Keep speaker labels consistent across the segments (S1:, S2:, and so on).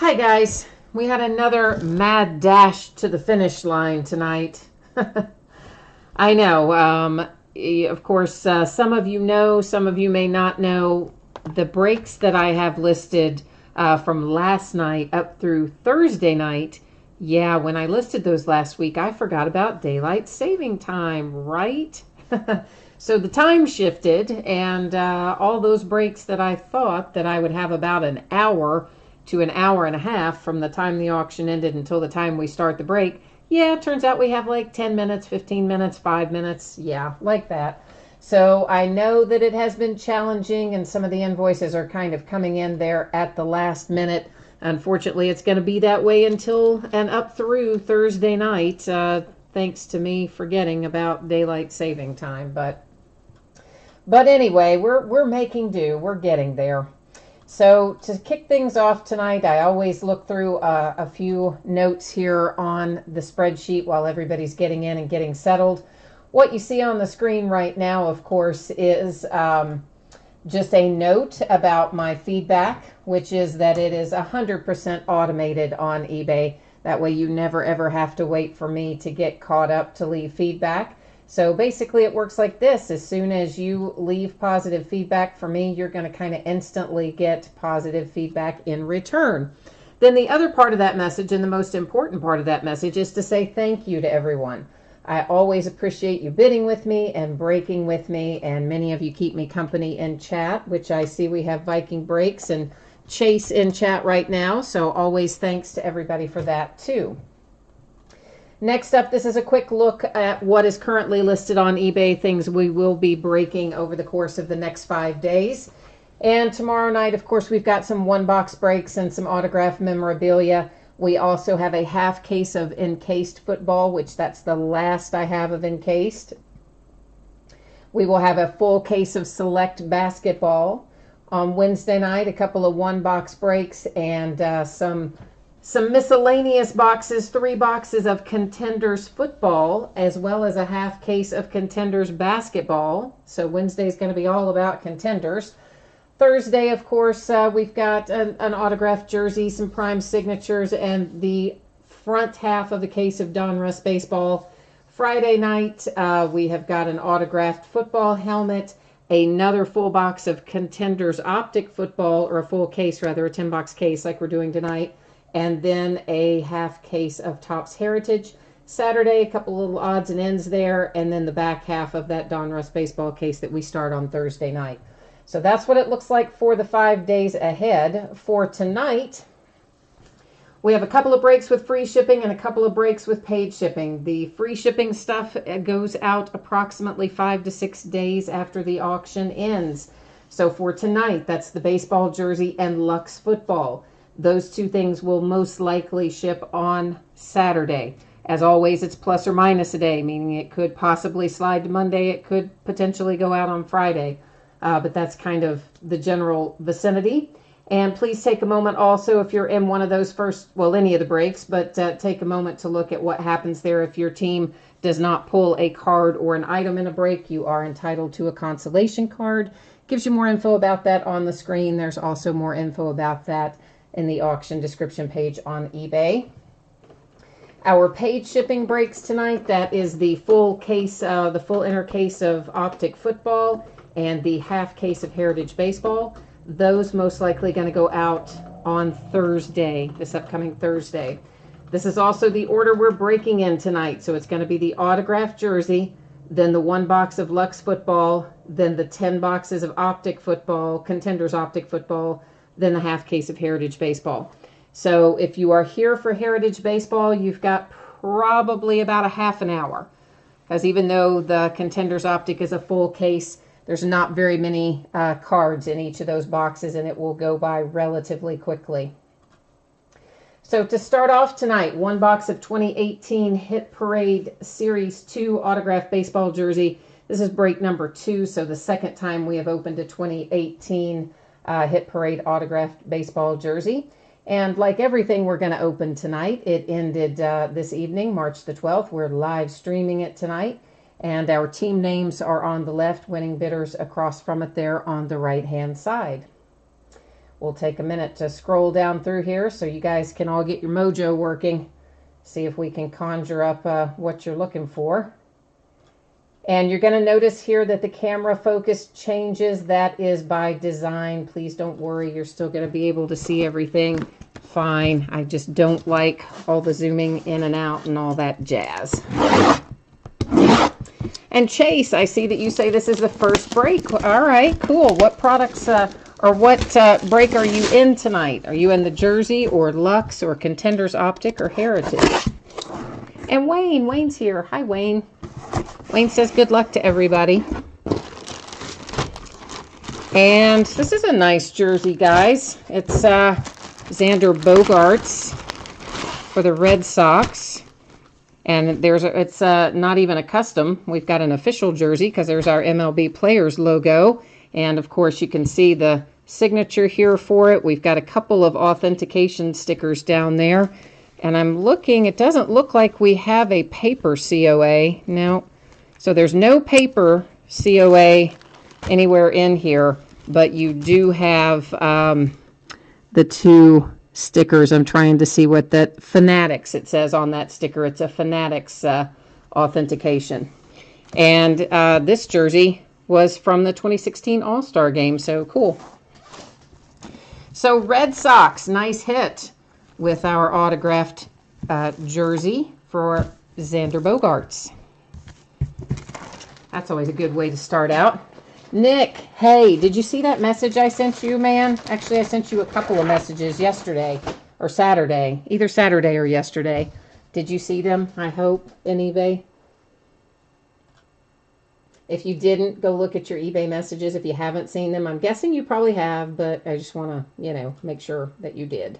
S1: Hi guys, we had another mad dash to the finish line tonight. I know, of course, some of you know, some of you may not know the breaks that I have listed from last night up through Thursday night. Yeah, when I listed those last week, I forgot about daylight saving time, right? So the time shifted, and all those breaks that I thought that I would have about an hour to an hour and a half from the time the auction ended until the time we start the break. Yeah, it turns out we have like 10 minutes, 15 minutes, 5 minutes. Yeah, like that. So I know that it has been challenging and some of the invoices are kind of coming in there at the last minute. Unfortunately, it's going to be that way until and up through Thursday night, thanks to me forgetting about daylight saving time. But anyway, we're making do. We're getting there. So to kick things off tonight, I always look through a few notes here on the spreadsheet while everybody's getting in and getting settled. What you see on the screen right now, of course, is just a note about my feedback, which is that it is 100% automated on eBay. That way you never ever have to wait for me to get caught up to leave feedback. So basically it works like this. As soon as you leave positive feedback for me, you're going to kind of instantly get positive feedback in return. Then the other part of that message, and the most important part of that message, is to say thank you to everyone. I always appreciate you bidding with me and breaking with me, and many of you keep me company in chat, which I see we have Viking Breaks and Chase in chat right now. So always thanks to everybody for that too. Next up, this is a quick look at what is currently listed on eBay, things we will be breaking over the course of the next 5 days. And tomorrow night, of course, we've got some one-box breaks and some autographed memorabilia. We also have a half case of encased football, which that's the last I have of encased. We will have a full case of select basketball. On Wednesday night, a couple of one-box breaks and some miscellaneous boxes, 3 boxes of Contenders football, as well as a half case of Contenders basketball. So Wednesday is going to be all about Contenders. Thursday, of course, we've got an autographed jersey, some prime signatures, and the front half of the case of Donruss baseball. Friday night, we have got an autographed football helmet, another full box of Contenders optic football, or a full case rather, a 10-box case like we're doing tonight, and then a half case of Topps Heritage. Saturday, a couple little odds and ends there, and then the back half of that Donruss baseball case that we start on Thursday night. So that's what it looks like for the 5 days ahead. For tonight, we have a couple of breaks with free shipping and a couple of breaks with paid shipping. The free shipping stuff goes out approximately 5 to 6 days after the auction ends. So for tonight, that's the baseball jersey and Luxe football. Those 2 things will most likely ship on Saturday. As always, it's plus or minus a day, meaning it could possibly slide to Monday. It could potentially go out on Friday. But that's kind of the general vicinity. And please take a moment also if you're in one of those first, well, any of the breaks, but take a moment to look at what happens there. If your team does not pull a card or an item in a break, you are entitled to a consolation card. Gives you more info about that on the screen. There's also more info about that in the auction description page on eBay. Our paid shipping breaks tonight, that is the full case, the full inner case of optic football and the half case of Heritage baseball. Those most likely going to go out on Thursday, this upcoming Thursday. This is also the order we're breaking in tonight. So it's going to be the autographed jersey, then the 1 box of Luxe football, then the 10 boxes of optic football, Contenders optic football, then the half case of Heritage baseball. So if you are here for Heritage baseball, you've got probably about a half an hour. Because even though the Contenders optic is a full case, there's not very many cards in each of those boxes, and it will go by relatively quickly. So to start off tonight, 1 box of 2018 Hit Parade Series 2 autographed baseball jersey. This is break number 2, so the second time we have opened a 2018 Hit Parade autographed baseball jersey. And like everything we're going to open tonight, it ended this evening, March the 12th. We're live streaming it tonight. And our team names are on the left, winning bidders across from it there on the right-hand side. we'll take a minute to scroll down through here so you guys can all get your mojo working. See if we can conjure up what you're looking for. And you're going to notice here that the camera focus changes. That is by design. Please don't worry. You're still going to be able to see everything fine. I just don't like all the zooming in and out and all that jazz. And Chase, I see that you say this is the first break. All right, cool. What products or what break are you in tonight? Are you in the Jersey or Luxe or Contenders Optic or Heritage? And Wayne's here. Hi, Wayne. Wayne says good luck to everybody. And this is a nice jersey, guys. It's Xander Bogaerts for the Red Sox. And it's not even a custom. We've got an official jersey because there's our MLB Players logo. And, of course, you can see the signature here for it. We've got a couple of authentication stickers down there. And I'm looking, it doesn't look like we have a paper COA. No. So there's no paper COA anywhere in here, but you do have the two stickers. I'm trying to see what that Fanatics, it says on that sticker. It's a Fanatics authentication. And this jersey was from the 2016 All-Star game, so cool. So Red Sox, nice hit with our autographed jersey for Xander Bogaerts. That's always a good way to start out. Nick, hey, did you see that message I sent you, man? Actually, I sent you a couple of messages yesterday or Saturday. Either Saturday or yesterday. Did you see them, I hope, in eBay? If you didn't, go look at your eBay messages. If you haven't seen them, I'm guessing you probably have, but I just want to, make sure that you did.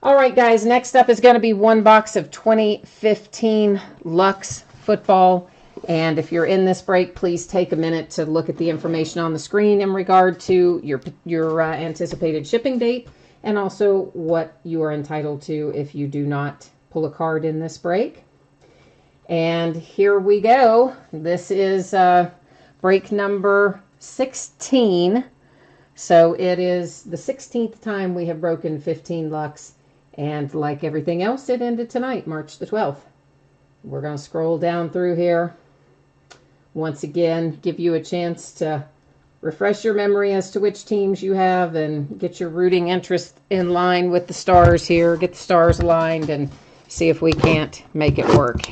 S1: All right, guys, next up is going to be one box of 2015 Luxe football. And if you're in this break, please take a minute to look at the information on the screen in regard to your anticipated shipping date and also what you are entitled to if you do not pull a card in this break. And here we go. This is break number 16. So it is the 16th time we have broken 15 Luxe. And like everything else, it ended tonight, March the 12th. We're going to scroll down through here. Once again, give you a chance to refresh your memory as to which teams you have and get your rooting interest in line with the stars here. Get the stars aligned and see if we can't make it work.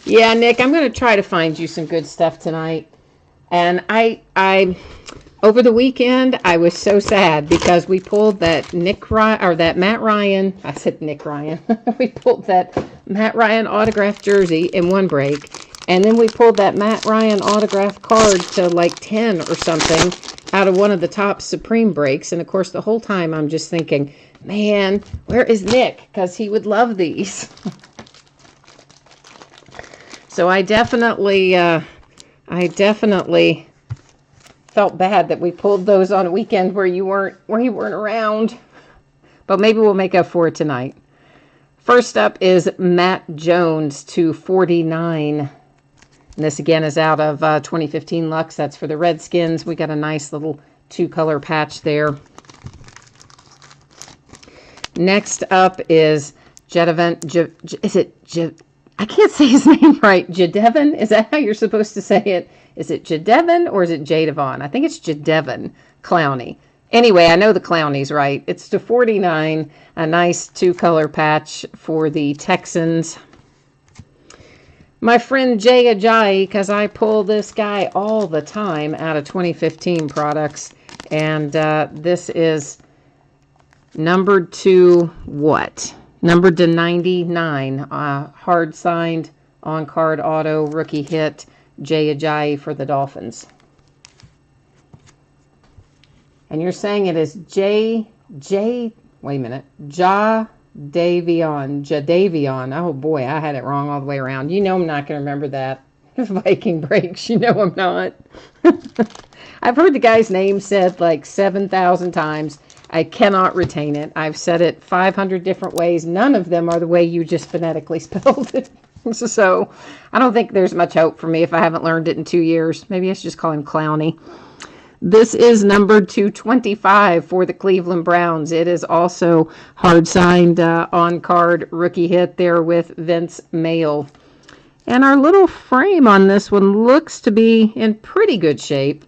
S1: Yeah, Nick, I'm going to try to find you some good stuff tonight. And I over the weekend, I was so sad because we pulled that Matt Ryan. I said Nick Ryan. We pulled that Matt Ryan autographed jersey in one break, and then we pulled that Matt Ryan autographed card to like 10 or something out of one of the top Supreme breaks. And of course, the whole time I'm just thinking, man, where is Nick? Because he would love these. So I definitely felt bad that we pulled those on a weekend where you weren't around. But maybe we'll make up for it tonight. First up is Matt Jones /49. And this again is out of 2015 Luxe. That's for the Redskins. We got a nice little 2-color patch there. Next up is I can't say his name right. Jadevon? Is that how you're supposed to say it? Is it Jadevon or is it Jadevon? I think it's Jadevon Clowney. Anyway, I know the Clowney's right. It's /49, a nice 2-color patch for the Texans. My friend Jay Ajayi, because I pull this guy all the time out of 2015 products. And this is numbered to what? Numbered to 99. Hard signed, on-card auto, rookie hit, Jay Ajayi for the Dolphins. And you're saying it is wait a minute, Jadavion. Oh boy, I had it wrong all the way around. You know I'm not going to remember that. Viking breaks, you know I'm not. I've heard the guy's name said like 7,000 times. I cannot retain it. I've said it 500 different ways. None of them are the way you just phonetically spelled it. So I don't think there's much hope for me if I haven't learned it in 2 years. Maybe I should just call him Clowny. This is number 225 for the Cleveland Browns. It is also hard signed on card rookie hit there with Vince Mayle. And our little frame on this one looks to be in pretty good shape.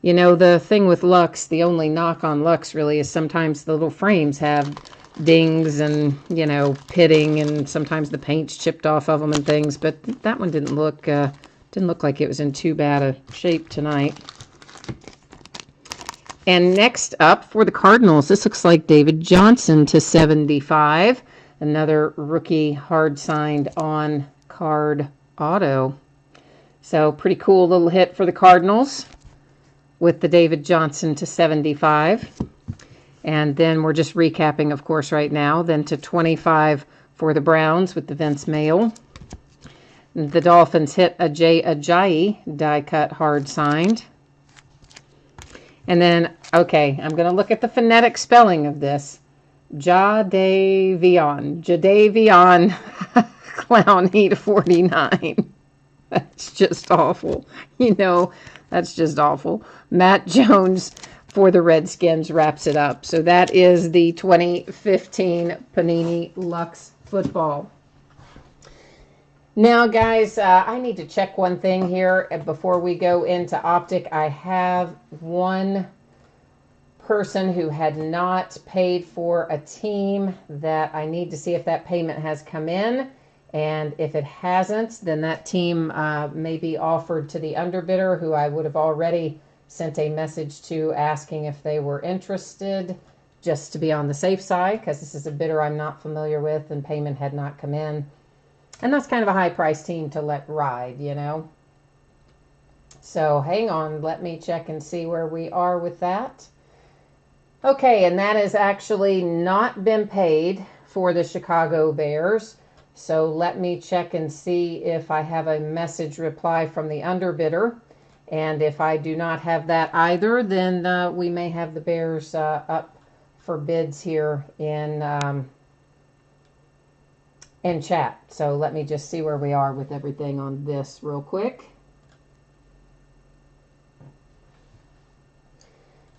S1: You know, the thing with Luxe, the only knock on Luxe really is sometimes the little frames have dings and, you know, pitting, and sometimes the paint's chipped off of them and things. But that one didn't look like it was in too bad a shape tonight. And next up for the Cardinals, this looks like David Johnson to 75. Another rookie hard signed on card auto. So pretty cool little hit for the Cardinals with the David Johnson to 75. And then we're just recapping, of course, right now. Then to 25 for the Browns with the Vince Mayle. The Dolphins hit a Jay Ajayi die cut hard signed. And then, okay, I'm going to look at the phonetic spelling of this. Jadavion Clowney to 49. That's just awful. You know, that's just awful. Matt Jones for the Redskins wraps it up. So that is the 2015 Panini Luxe football. Now, guys, I need to check one thing here before we go into Optic. I have one person who had not paid for a team that I need to see if that payment has come in. And if it hasn't, then that team may be offered to the underbidder, who I would have already sent a message to asking if they were interested, just to be on the safe side, because this is a bidder I'm not familiar with and payment had not come in. And that's kind of a high-priced team to let ride, you know. So hang on, let me check and see where we are with that. Okay, and that has actually not been paid for the Chicago Bears. So let me check and see if I have a message reply from the underbidder. And if I do not have that either, then we may have the Bears up for bids here in chat. So let me just see where we are with everything on this real quick.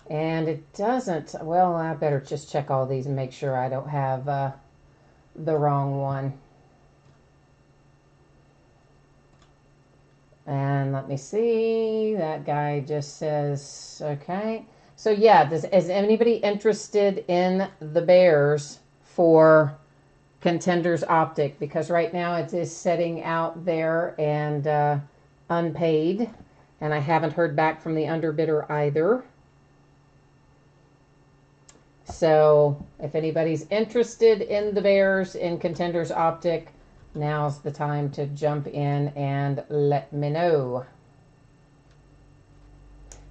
S1: And it doesn't, well, I better just check all these and make sure I don't have the wrong one. And let me see, that guy just says, okay. So yeah, is anybody interested in the Bears for Contenders Optic? Because right now it is sitting out there and unpaid. And I haven't heard back from the underbidder either. So if anybody's interested in the Bears in Contenders Optic, now's the time to jump in and let me know.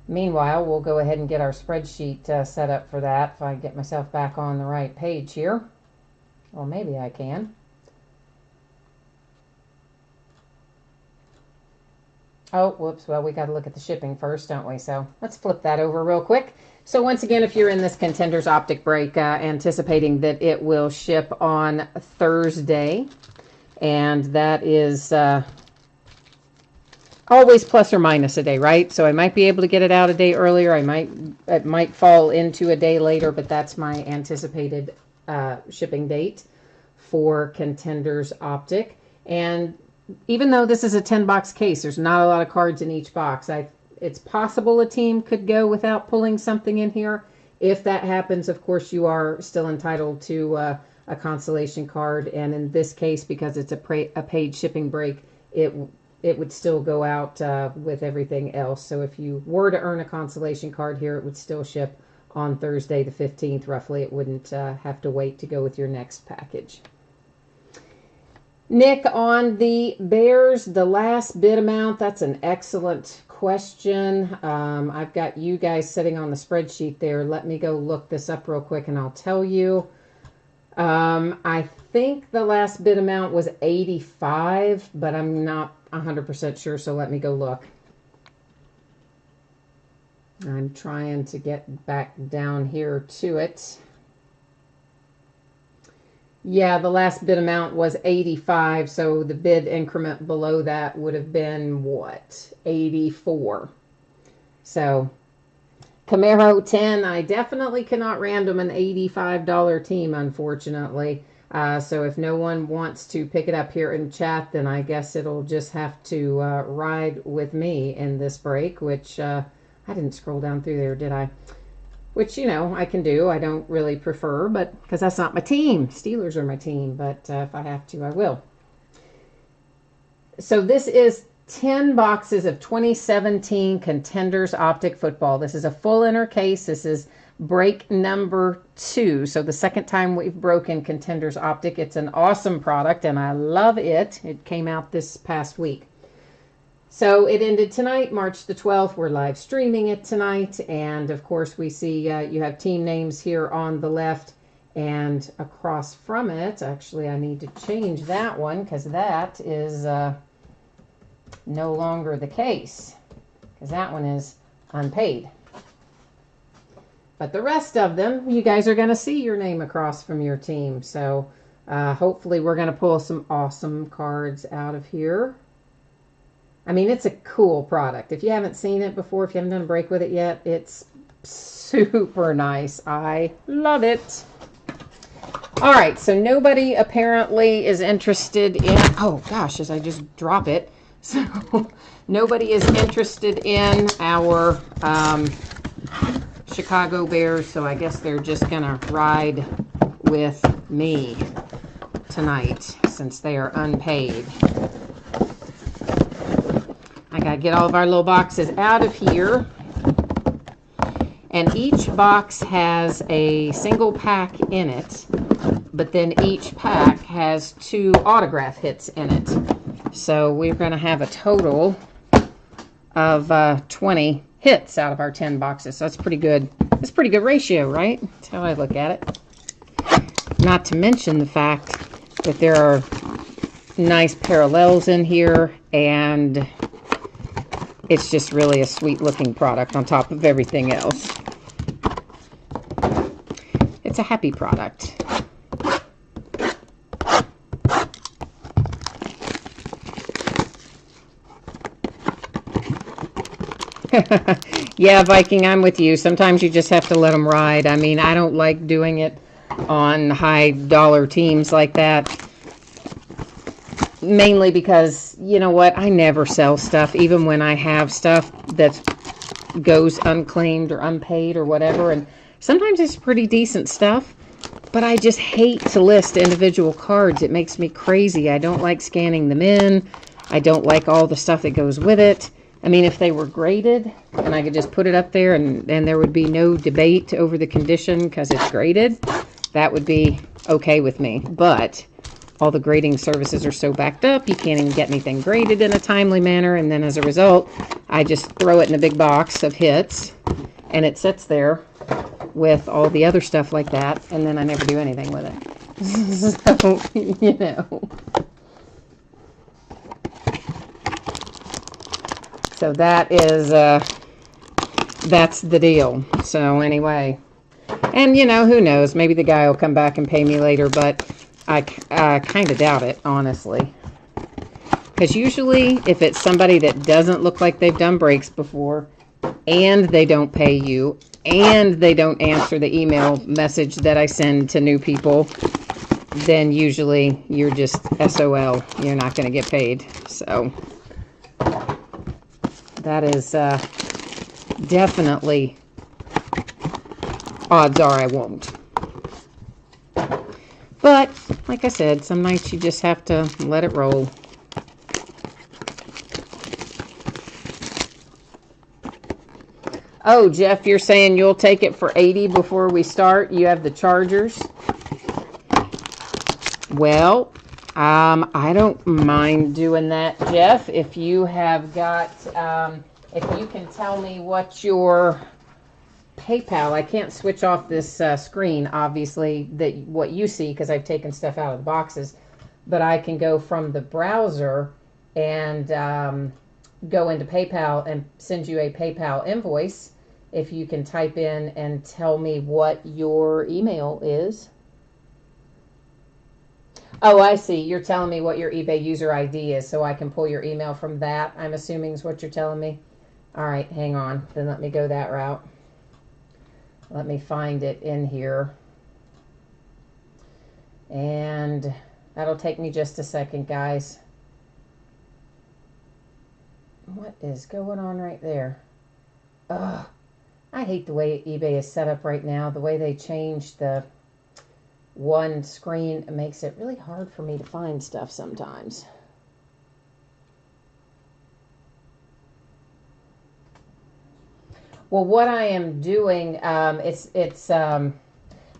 S1: Meanwhile, we'll go ahead and get our spreadsheet set up for that if I get myself back on the right page here. Well, maybe I can. Oh, whoops. Well, we got to look at the shipping first, don't we? So let's flip that over real quick. So once again, if you're in this Contenders Optic break, anticipating that it will ship on Thursday, and that is always plus or minus a day, right? So I might be able to get it out a day earlier. It might fall into a day later, but that's my anticipated shipping date for Contenders Optic. And even though this is a 10-box case, there's not a lot of cards in each box. It's possible a team could go without pulling something in here. If that happens, of course, you are still entitled to a consolation card. And in this case, because it's a paid shipping break, it would still go out with everything else. So if you were to earn a consolation card here, it would still ship on Thursday the 15th, roughly. It wouldn't have to wait to go with your next package. Nick, on the Bears, the last bid amount, that's an excellent question. I've got you guys sitting on the spreadsheet there. Let me go look this up real quick and I'll tell you. I think the last bid amount was 85, but I'm not 100% sure, so let me go look. I'm trying to get back down here to it. Yeah, the last bid amount was 85, so the bid increment below that would have been what? 84. So Camaro 10, I definitely cannot random an $85 team, unfortunately. So if no one wants to pick it up here in chat, then I guess it'll just have to ride with me in this break, which I didn't scroll down through there, did I? Which, you know, I can do. I don't really prefer, but because that's not my team. Steelers are my team, but if I have to, I will. So this is 10 boxes of 2017 Contenders Optic Football. This is a full inner case. This is break number 2. So the second time we've broken Contenders Optic. It's an awesome product, and I love it. It came out this past week. So it ended tonight, March the 12th. We're live streaming it tonight. And, of course, we see you have team names here on the left. And across from it, actually, I need to change that one because that is no longer the case. Because that one is unpaid. But the rest of them, you guys are going to see your name across from your team. So hopefully we're going to pull some awesome cards out of here. I mean, it's a cool product. If you haven't seen it before, if you haven't done a break with it yet, it's super nice. I love it. All right, so nobody apparently is interested in... Oh, gosh, as I just drop it. So nobody is interested in our Chicago Bears, so I guess they're just going to ride with me tonight since they are unpaid. I got to get all of our little boxes out of here. And each box has a single pack in it, but then each pack has 2 autograph hits in it. So we're going to have a total of 20 hits out of our 10 boxes. So that's pretty good. That's a pretty good ratio, right? That's how I look at it. Not to mention the fact that there are nice parallels in here, and it's just really a sweet looking product on top of everything else. It's a happy product. Yeah, Viking, I'm with you. Sometimes you just have to let them ride. I mean, I don't like doing it on high dollar teams like that. Mainly because, you know what, I never sell stuff, even when I have stuff that goes unclaimed or unpaid or whatever. And sometimes it's pretty decent stuff, but I just hate to list individual cards. It makes me crazy. I don't like scanning them in. I don't like all the stuff that goes with it. I mean, if they were graded and I could just put it up there and there would be no debate over the condition because it's graded, that would be okay with me. But all the grading services are so backed up, you can't even get anything graded in a timely manner. And then as a result, I just throw it in a big box of hits and it sits there with all the other stuff like that. And then I never do anything with it. So, you know. So that is, that's the deal. So anyway, and you know, who knows, maybe the guy will come back and pay me later, but I kind of doubt it, honestly. Because usually if it's somebody that doesn't look like they've done breaks before, and they don't pay you, and they don't answer the email message that I send to new people, then usually you're just SOL. You're not going to get paid. So that is definitely, odds are I won't. But, like I said, some nights you just have to let it roll. Oh, Jeff, you're saying you'll take it for 80 before we start? You have the Chargers? Well, I don't mind doing that, Jeff. If you have got, if you can tell me what your PayPal, I can't switch off this screen, obviously, what you see, because I've taken stuff out of the boxes, but I can go from the browser and go into PayPal and send you a PayPal invoice. If you can type in and tell me what your email is. Oh, I see. You're telling me what your eBay user ID is so I can pull your email from that, I'm assuming is what you're telling me. All right, hang on. Then let me go that route. Let me find it in here. And that'll take me just a second, guys. What is going on right there? Ugh. I hate the way eBay is set up right now. The way they changed the one screen makes it really hard for me to find stuff sometimes. Well, what I am doing,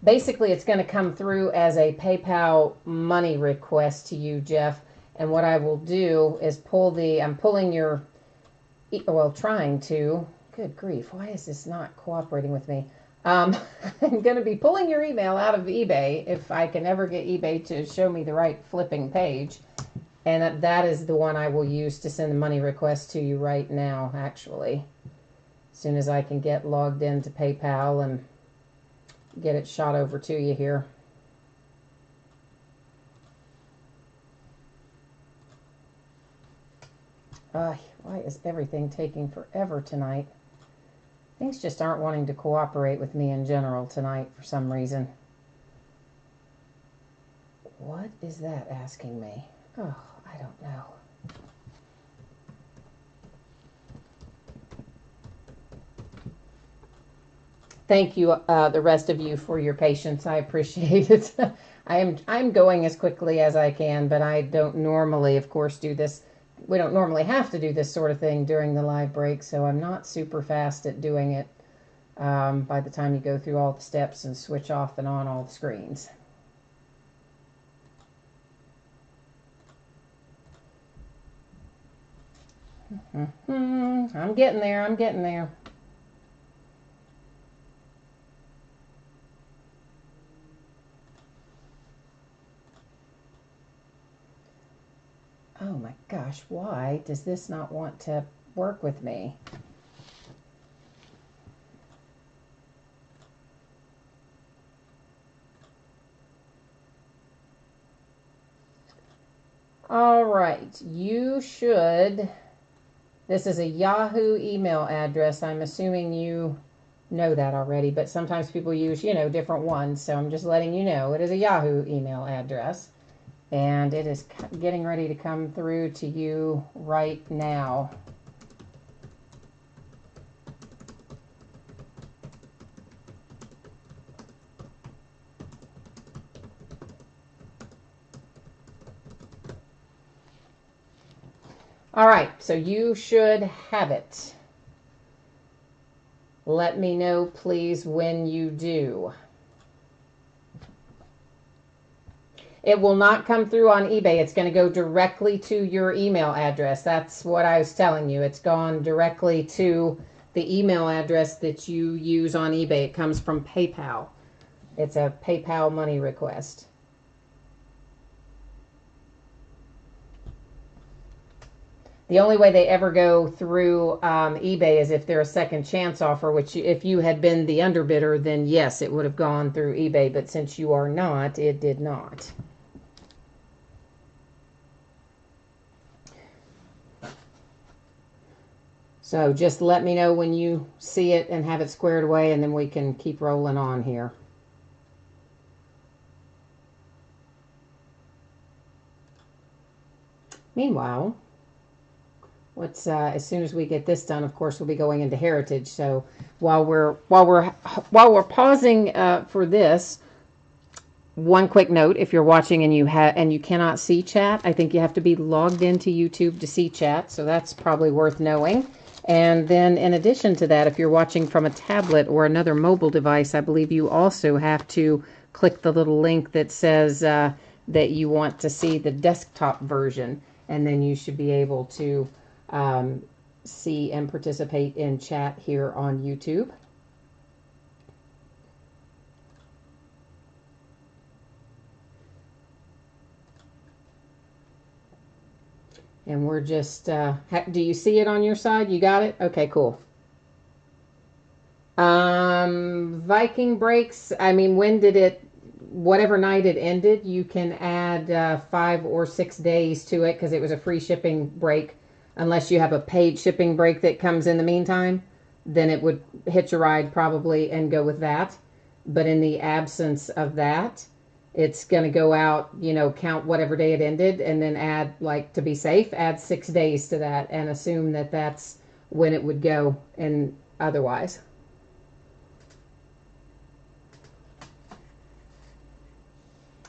S1: basically it's going to come through as a PayPal money request to you, Jeff. And what I will do is I'm pulling your, well, trying to, good grief, why is this not cooperating with me? I'm going to be pulling your email out of eBay if I can ever get eBay to show me the right flipping page. And that is the one I will use to send the money request to you right now, actually. As soon as I can get logged into PayPal and get it shot over to you here. Why is everything taking forever tonight? Things just aren't wanting to cooperate with me in general tonight for some reason. What is that asking me? Oh, I don't know. Thank you, the rest of you, for your patience. I appreciate it. I'm going as quickly as I can, but I don't normally, of course, do this. We don't normally have to do this sort of thing during the live break, so I'm not super fast at doing it by the time you go through all the steps and switch off and on all the screens. I'm getting there. I'm getting there. Oh my gosh, why does this not want to work with me? All right, you should. This is a Yahoo email address. I'm assuming you know that already, but sometimes people use, different ones. So I'm just letting you know it is a Yahoo email address. And it is getting ready to come through to you right now. All right, so you should have it. Let me know, please, when you do. It will not come through on eBay. It's going to go directly to your email address. That's what I was telling you. It's gone directly to the email address that you use on eBay. It comes from PayPal. It's a PayPal money request. The only way they ever go through eBay is if they're a second chance offer, which if you had been the underbidder, then yes, it would have gone through eBay. But since you are not, it did not. So just let me know when you see it and have it squared away, and then we can keep rolling on here. Meanwhile, as soon as we get this done, of course, we'll be going into heritage. So while we're pausing for this, one quick note: if you're watching and you cannot see chat, I think you have to be logged into YouTube to see chat. So that's probably worth knowing. And then in addition to that, if you're watching from a tablet or another mobile device, I believe you also have to click the little link that says that you want to see the desktop version, and then you should be able to see and participate in chat here on YouTube. And we're just, do you see it on your side? You got it? Okay, cool. Viking breaks, I mean, when did it whatever night it ended, you can add 5 or 6 days to it because it was a free shipping break. Unless you have a paid shipping break that comes in the meantime, then it would hitch a ride probably and go with that. But in the absence of that, it's going to go out, you know, count whatever day it ended, and then add, like, to be safe, add 6 days to that and assume that that's when it would go and otherwise.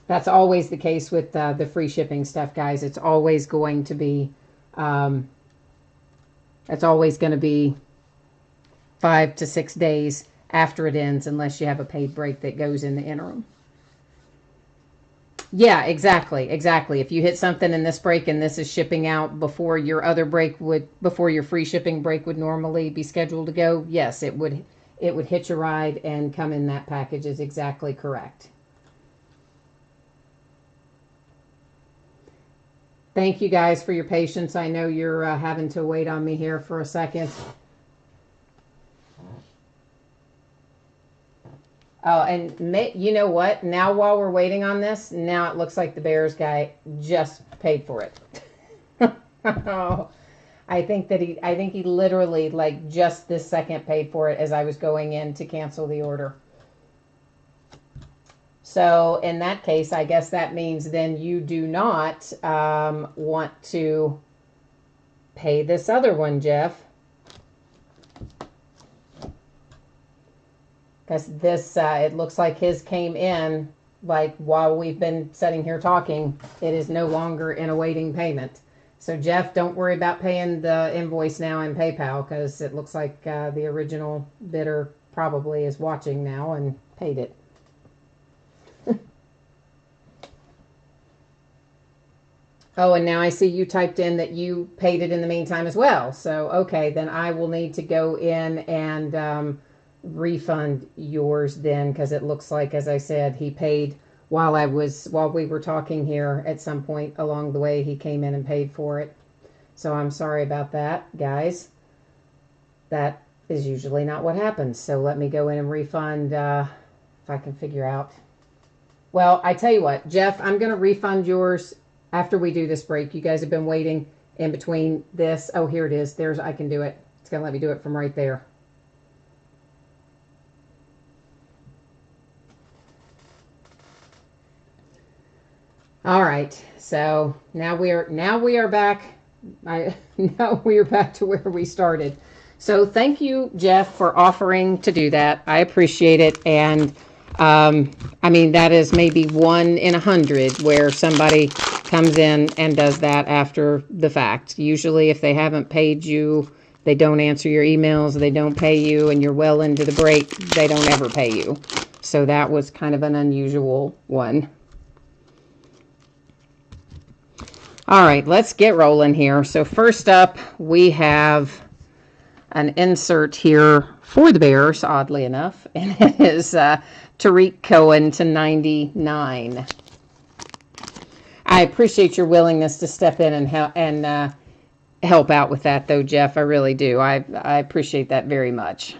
S1: That's always the case with the free shipping stuff, guys. It's always going to be, it's always going to be 5 to 6 days after it ends, unless you have a paid break that goes in the interim. Yeah, exactly. If you hit something in this break and this is shipping out before your other break would, before your free shipping break would normally be scheduled to go, yes, it would hitch a ride and come in that package is exactly correct. Thank you guys for your patience. I know you're having to wait on me here for a second. Oh, and you know what? Now while we're waiting on this, now it looks like the Bears guy just paid for it. Oh, I think he literally, like, just this second paid for it as I was going in to cancel the order. So in that case, I guess that means then you do not want to pay this other one, Jeff. Because this, it looks like his came in, like, while we've been sitting here talking. It is no longer in awaiting payment. So, Jeff, don't worry about paying the invoice now in PayPal, because it looks like the original bidder probably is watching now and paid it. Oh, and now I see you typed in that you paid it in the meantime as well. So, okay, then I will need to go in and refund yours then, because it looks like, as I said, he paid while we were talking here. At some point along the way, he came in and paid for it. So I'm sorry about that, guys. That is usually not what happens. So let me go in and refund if I can figure out. Well, I tell you what, Jeff, I'm going to refund yours after we do this break. You guys have been waiting in between this. Oh, here it is. I can do it. It's going to let me do it from right there. All right, so now we are back. Now we are back to where we started. So thank you, Jeff, for offering to do that. I appreciate it, and I mean, that is maybe 1 in 100 where somebody comes in and does that after the fact. Usually, if they haven't paid you, they don't answer your emails, they don't pay you, and you're well into the break, they don't ever pay you. So that was kind of an unusual one. All right, let's get rolling here. So first up, we have an insert here for the Bears, oddly enough, and it is Tariq Cohen to 99. I appreciate your willingness to step in and help out with that, though, Jeff. I really do. I appreciate that very much.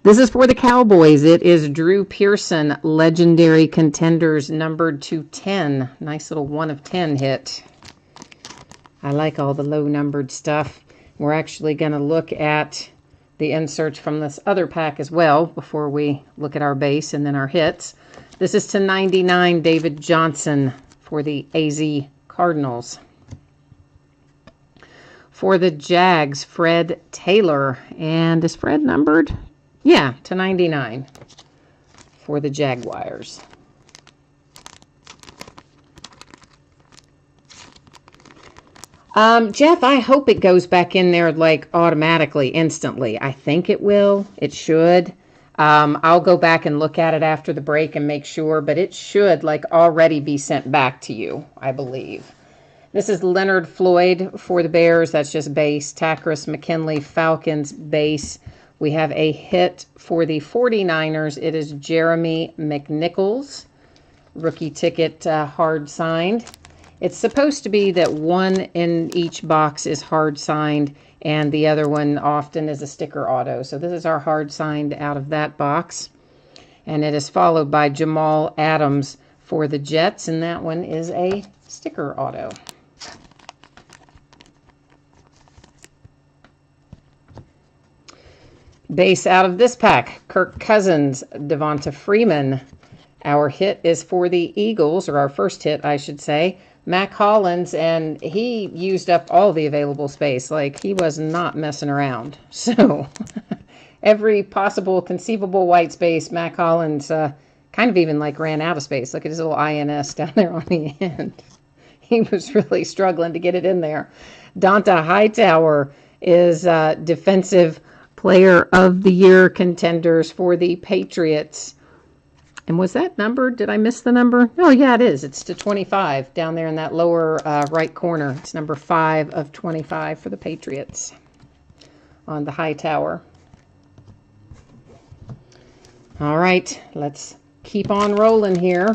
S1: This is for the Cowboys. It is Drew Pearson, Legendary Contenders, numbered to 10. Nice little 1 of 10 hit. I like all the low-numbered stuff. We're actually going to look at the inserts from this other pack as well before we look at our base and then our hits. This is to 99, David Johnson for the AZ Cardinals. For the Jags, Fred Taylor. And is Fred numbered? Yeah, to 99 for the Jaguars. Jeff, I hope it goes back in there like automatically, instantly. I think it will. It should. I'll go back and look at it after the break and make sure, but it should like already be sent back to you, I believe. This is Leonard Floyd for the Bears. That's just base. Takris McKinley, Falcons, base. We have a hit for the 49ers. It is Jeremy McNichols. Rookie ticket, hard signed. It's supposed to be that one in each box is hard signed and the other one often is a sticker auto. So this is our hard signed out of that box. And it is followed by Jamal Adams for the Jets, and that one is a sticker auto. Base out of this pack, Kirk Cousins, Devonta Freeman. Our hit is for the Eagles, or our first hit, I should say, Mac Hollins, and he used up all the available space. Like, he was not messing around. So, every possible conceivable white space, Mac Hollins kind of even like ran out of space. Look at his little INS down there on the end. He was really struggling to get it in there. Donta Hightower is Defensive Player of the Year contenders for the Patriots. And was that number? Did I miss the number? Oh, yeah, it is. It's to 25 down there in that lower right corner. It's number 5 of 25 for the Patriots on the Hightower. All right, let's keep on rolling here.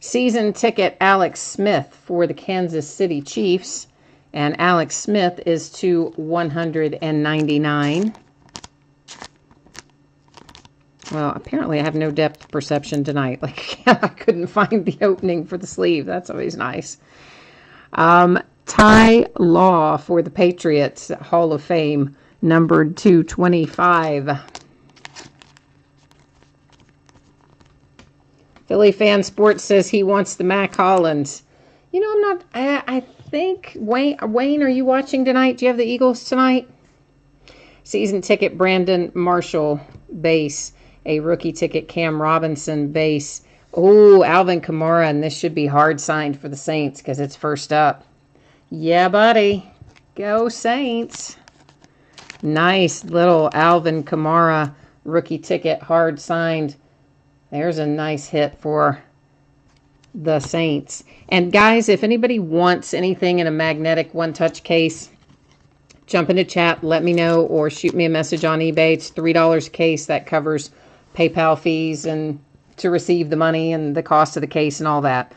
S1: Season ticket Alex Smith for the Kansas City Chiefs. And Alex Smith is to 199. Well, apparently I have no depth perception tonight. Like, I couldn't find the opening for the sleeve. That's always nice. Ty Law for the Patriots, Hall of Fame, numbered 225. Philly Fan Sports says he wants the Mac Hollins. You know, I'm not, I think, Wayne, are you watching tonight? Do you have the Eagles tonight? Season ticket, Brandon Marshall, base. A rookie ticket, Cam Robinson, base. Oh, Alvin Kamara, and this should be hard signed for the Saints because it's first up. Yeah, buddy. Go Saints. Nice little Alvin Kamara rookie ticket, hard signed. There's a nice hit for the Saints. And guys, if anybody wants anything in a magnetic one-touch case, jump into chat, let me know, or shoot me a message on eBay. It's $3 a case. That covers PayPal fees and to receive the money and the cost of the case and all that.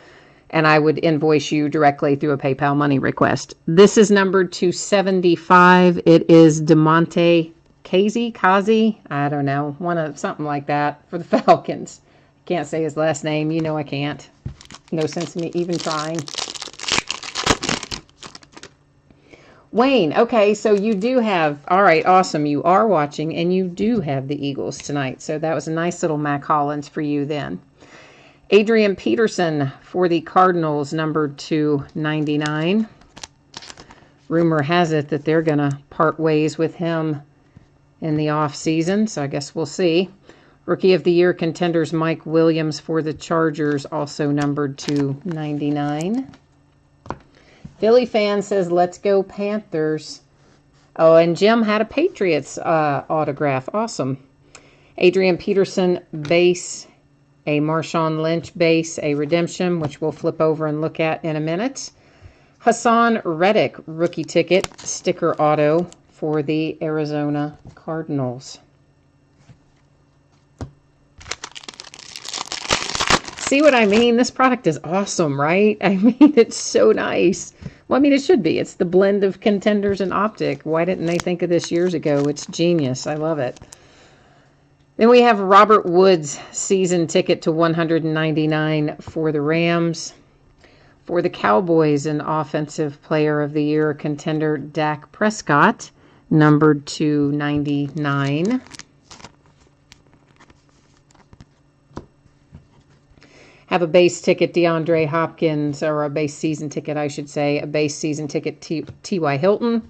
S1: And I would invoice you directly through a PayPal money request. This is numbered 275. It is DeMonte Kazi, I don't know, something like that for the Falcons. Can't say his last name. You know I can't. No sense in me even trying. Wayne, okay, so you do have, all right, awesome. You are watching, and you do have the Eagles tonight. So that was a nice little Mac Hollins for you then. Adrian Peterson for the Cardinals, numbered 299. Rumor has it that they're going to part ways with him in the off season, so I guess we'll see. Rookie of the Year contenders, Mike Williams for the Chargers, also numbered 299. Philly fan says, let's go Panthers. Oh, and Jim had a Patriots autograph. Awesome. Adrian Peterson, base. A Marshawn Lynch base, a redemption, which we'll flip over and look at in a minute. Hassan Reddick, rookie ticket, sticker auto for the Arizona Cardinals. See what I mean? This product is awesome, right? I mean, it's so nice. Well, I mean, it should be. It's the blend of contenders and optic. Why didn't they think of this years ago? It's genius. I love it. Then we have Robert Woods, season ticket to 199 for the Rams. For the Cowboys, an Offensive Player of the Year contender, Dak Prescott, numbered 299. Have a base ticket, DeAndre Hopkins, or a base season ticket, I should say. A base season ticket, T.Y. Hilton.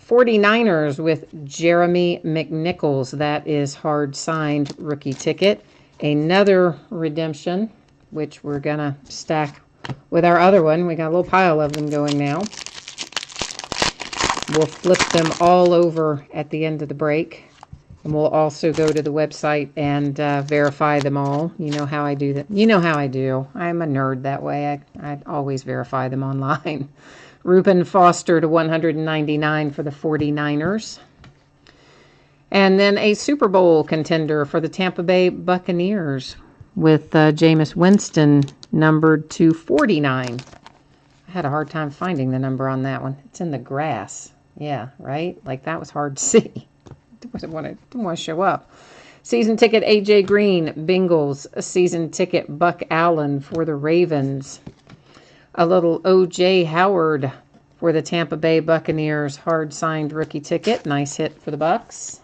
S1: 49ers with Jeremy McNichols. That is hard signed rookie ticket. Another redemption, which we're going to stack with our other one. We got a little pile of them going now. We'll flip them all over at the end of the break. And we'll also go to the website and verify them all. You know how I do that. You know how I do. I'm a nerd that way. I always verify them online. Reuben Foster to 199 for the 49ers. And then a Super Bowl contender for the Tampa Bay Buccaneers with Jameis Winston, numbered to 49. I I had a hard time finding the number on that one. It's in the grass. Yeah, right? Like that was hard to see. Didn't want to show up. Season ticket AJ Green, Bengals. A season ticket Buck Allen for the Ravens. A little OJ Howard for the Tampa Bay Buccaneers. Hard signed rookie ticket. Nice hit for the Bucks.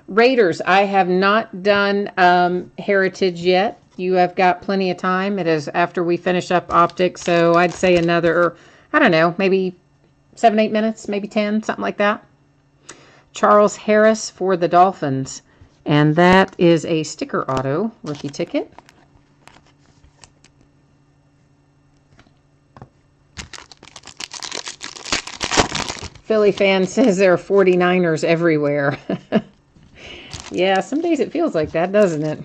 S1: Raiders. I have not done Heritage yet. You have got plenty of time. It is after we finish up optic, so I'd say another, I don't know, maybe 7-8 minutes, maybe 10, something like that. Charles Harris for the Dolphins, and that is a sticker auto rookie ticket. Philly fan says there are 49ers everywhere. Yeah, some days it feels like that, doesn't it?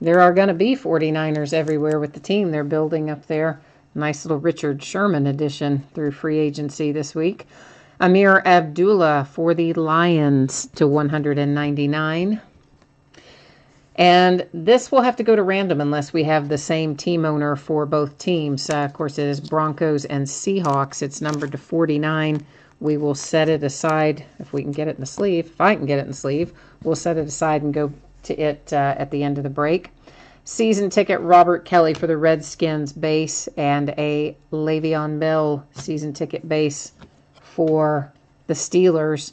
S1: There are going to be 49ers everywhere with the team they're building up there. Nice little Richard Sherman edition through free agency this week. Amir Abdullah for the Lions to 199. And this will have to go to random unless we have the same team owner for both teams. Of course, it is Broncos and Seahawks. It's numbered to 49. We will set it aside if we can get it in the sleeve. If I can get it in the sleeve, we'll set it aside and go to it at the end of the break. Season ticket Robert Kelly for the Redskins base, and a Le'Veon Bell season ticket base for the Steelers.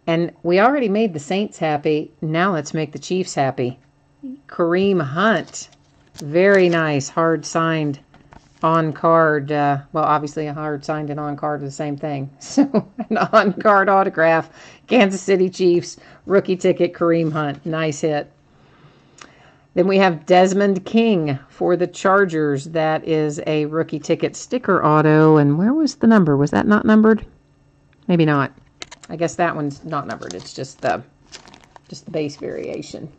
S1: And we already made the Saints happy. Now let's make the Chiefs happy. Kareem Hunt, very nice, hard signed on card. Well, obviously a hard signed and on card are the same thing. So an on card autograph, Kansas City Chiefs rookie ticket Kareem Hunt, nice hit. Then we have Desmond King for the Chargers. That is a rookie ticket sticker auto. And where was the number? Was that not numbered? Maybe not. I guess that one's not numbered. It's just the base variation.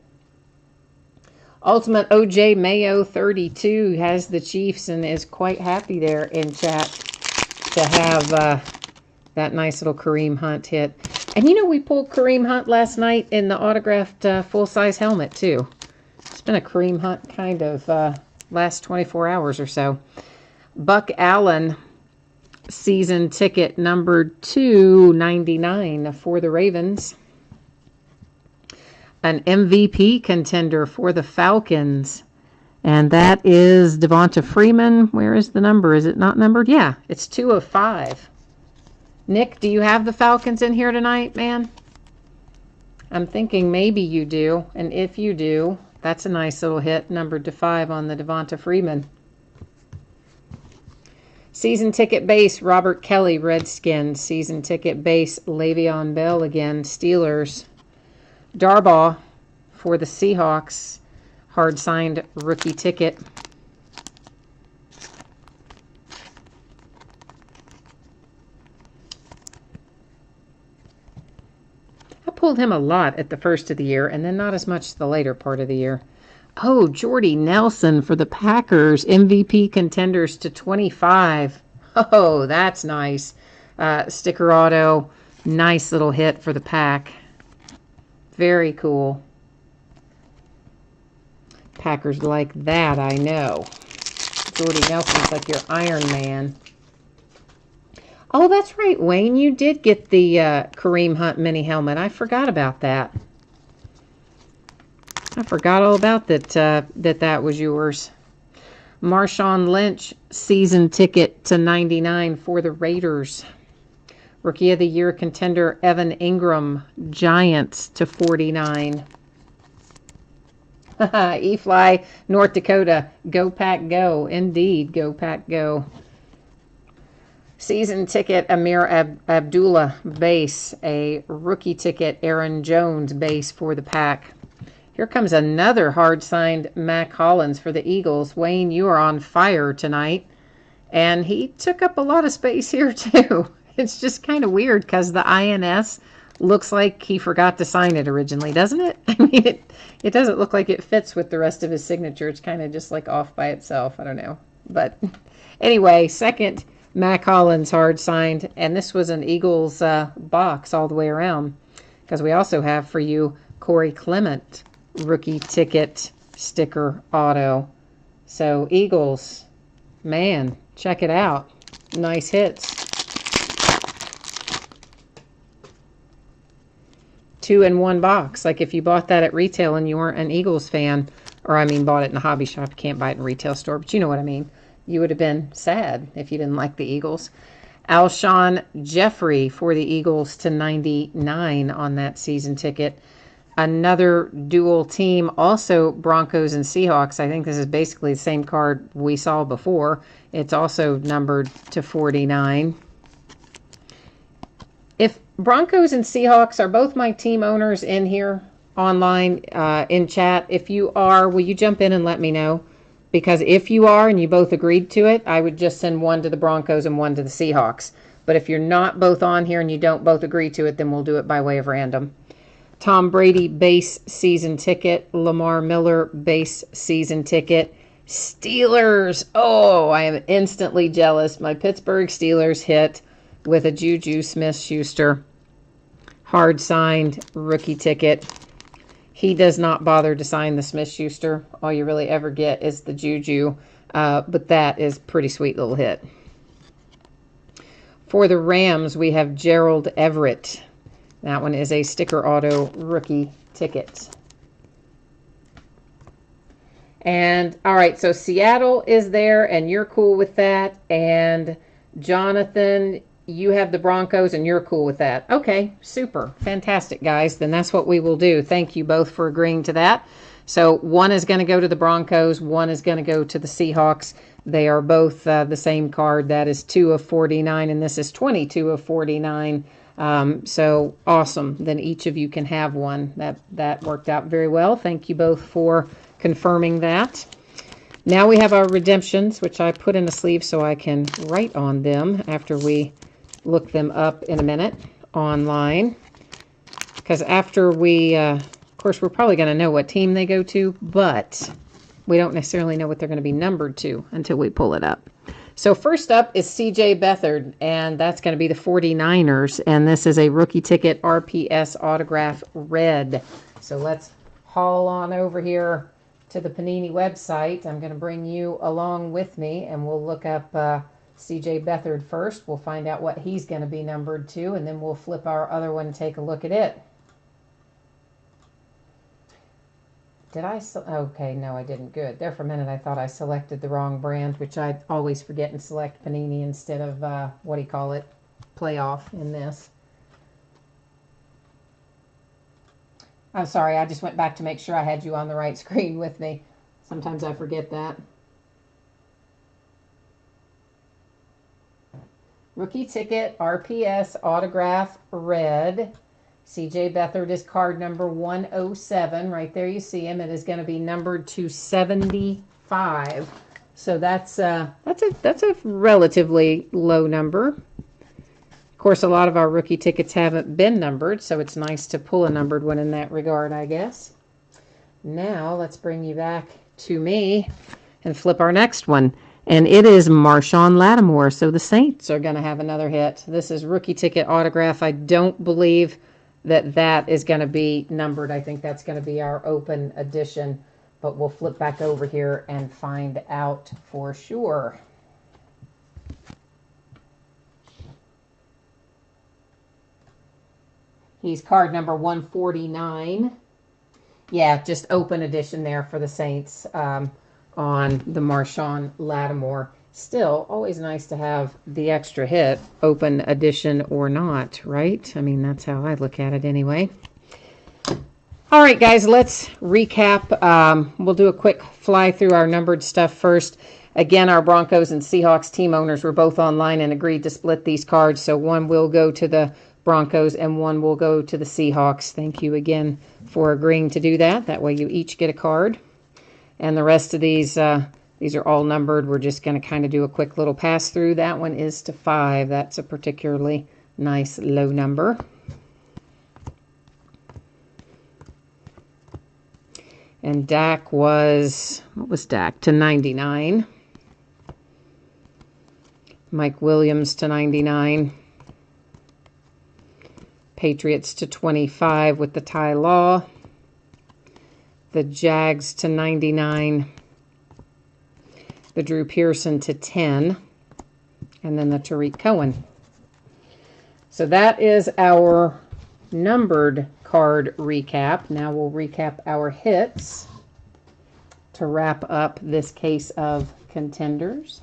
S1: Ultimate OJ Mayo 32 has the Chiefs and is quite happy there in chat to have that nice little Kareem Hunt hit. And you know, we pulled Kareem Hunt last night in the autographed full-size helmet too. It's been a Kareem Hunt kind of last 24 hours or so. Buck Allen season ticket numbered 299 for the Ravens. An MVP contender for the Falcons. And that is Devonta Freeman. Where is the number? Is it not numbered? Yeah, it's 2 of 5. Nick, do you have the Falcons in here tonight, man? I'm thinking maybe you do. And if you do, that's a nice little hit, numbered to 5 on the Devonta Freeman. Season ticket base, Robert Kelly, Redskins. Season ticket base, Le'Veon Bell again, Steelers. Darbaugh for the Seahawks, hard signed rookie ticket. I pulled him a lot at the first of the year and then not as much the later part of the year. Oh, Jordy Nelson for the Packers, MVP contenders to 25. Oh, that's nice. Sticker auto, nice little hit for the Pack. Very cool. Packers like that, I know. Jordy Nelson's like your Iron Man. Oh, that's right, Wayne. You did get the Kareem Hunt mini helmet. I forgot about that. I forgot all about that. That was yours. Marshawn Lynch season ticket to 99 for the Raiders. Rookie of the Year contender Evan Ingram, Giants to 49. E-Fly, North Dakota. Go Pack Go. Indeed, go Pack Go. Season ticket Amir Abdullah base. A rookie ticket Aaron Jones base for the Pack. Here comes another hard-signed Mac Hollins for the Eagles. Wayne, you are on fire tonight. And he took up a lot of space here too. It's just kind of weird because the INS looks like he forgot to sign it originally, doesn't it? I mean, it doesn't look like it fits with the rest of his signature. It's kind of just like off by itself. I don't know. But anyway, second Mac Hollins hard signed. And this was an Eagles box all the way around because we also have for you Corey Clement rookie ticket sticker auto. So Eagles, man, check it out. Nice hits. 2 in 1 box. Like if you bought that at retail and you weren't an Eagles fan, or I mean bought it in a hobby shop, you can't buy it in a retail store, but you know what I mean. You would have been sad if you didn't like the Eagles. Alshon Jeffrey for the Eagles to 99 on that season ticket. Another dual team, also Broncos and Seahawks. I think this is basically the same card we saw before. It's also numbered to 49. If Broncos and Seahawks are both my team owners in here online in chat, if you are, will you jump in and let me know? Because if you are and you both agreed to it, I would just send one to the Broncos and one to the Seahawks. But if you're not both on here and you don't both agree to it, then we'll do it by way of random. Tom Brady base season ticket. Lamar Miller base season ticket. Steelers. Oh, I am instantly jealous. My Pittsburgh Steelers hit with a Juju Smith-Schuster hard signed rookie ticket. He does not bother to sign the Smith-Schuster. All you really ever get is the Juju, but that is a pretty sweet little hit. For the Rams, we have Gerald Everett. That one is a sticker auto rookie ticket. And, all right, so Seattle is there, and you're cool with that. And, Jonathan, you have the Broncos, and you're cool with that. Okay, super. Fantastic, guys. Then that's what we will do. Thank you both for agreeing to that. So one is going to go to the Broncos. One is going to go to the Seahawks. They are both the same card. That is 2 of 49, and this is 22 of 49. So awesome. Then each of you can have one. That worked out very well. Thank you both for confirming that. Now we have our redemptions, which I put in a sleeve so I can write on them after we look them up in a minute online. Because after we, of course, we're probably going to know what team they go to, but we don't necessarily know what they're going to be numbered to until we pull it up. So first up is C.J. Beathard, and that's going to be the 49ers, and this is a rookie ticket RPS autograph red. So let's haul on over here to the Panini website. I'm going to bring you along with me, and we'll look up C.J. Beathard first. We'll find out what he's going to be numbered to, and then we'll flip our other one and take a look at it. Did I? Okay, no, I didn't. Good. There for a minute, I thought I selected the wrong brand, which I always forget and select Panini instead of, what do you call it, Playoff in this. I'm sorry, I just went back to make sure I had you on the right screen with me. Sometimes I forget that. Rookie ticket, RPS, autograph, red. C.J. Beathard is card number 107. Right there you see him. It is going to be numbered to 75. So that's a relatively low number. Of course, a lot of our rookie tickets haven't been numbered, so it's nice to pull a numbered one in that regard, I guess. Now, let's bring you back to me and flip our next one. And it is Marshawn Lattimore. So the Saints are going to have another hit. This is rookie ticket autograph. I don't believe that is going to be numbered. I think that's going to be our open edition. But we'll flip back over here and find out for sure. He's card number 149. Yeah, just open edition there for the Saints on the Marshawn Lattimore. Still, always nice to have the extra hit, open edition or not, right? I mean, that's how I look at it anyway. All right, guys, let's recap. We'll do a quick fly through our numbered stuff first. Again, our Broncos and Seahawks team owners were both online and agreed to split these cards. So one will go to the Broncos and one will go to the Seahawks. Thank you again for agreeing to do that. That way you each get a card. And the rest of these are all numbered. We're just going to kind of do a quick little pass through. That one is to 5. That's a particularly nice low number. And Dak was, what was Dak? To 99. Mike Williams to 99. Patriots to 25 with the Ty Law. the Jags to 99, the Drew Pearson to 10, and then the Tariq Cohen. So that is our numbered card recap. Now we'll recap our hits to wrap up this case of contenders.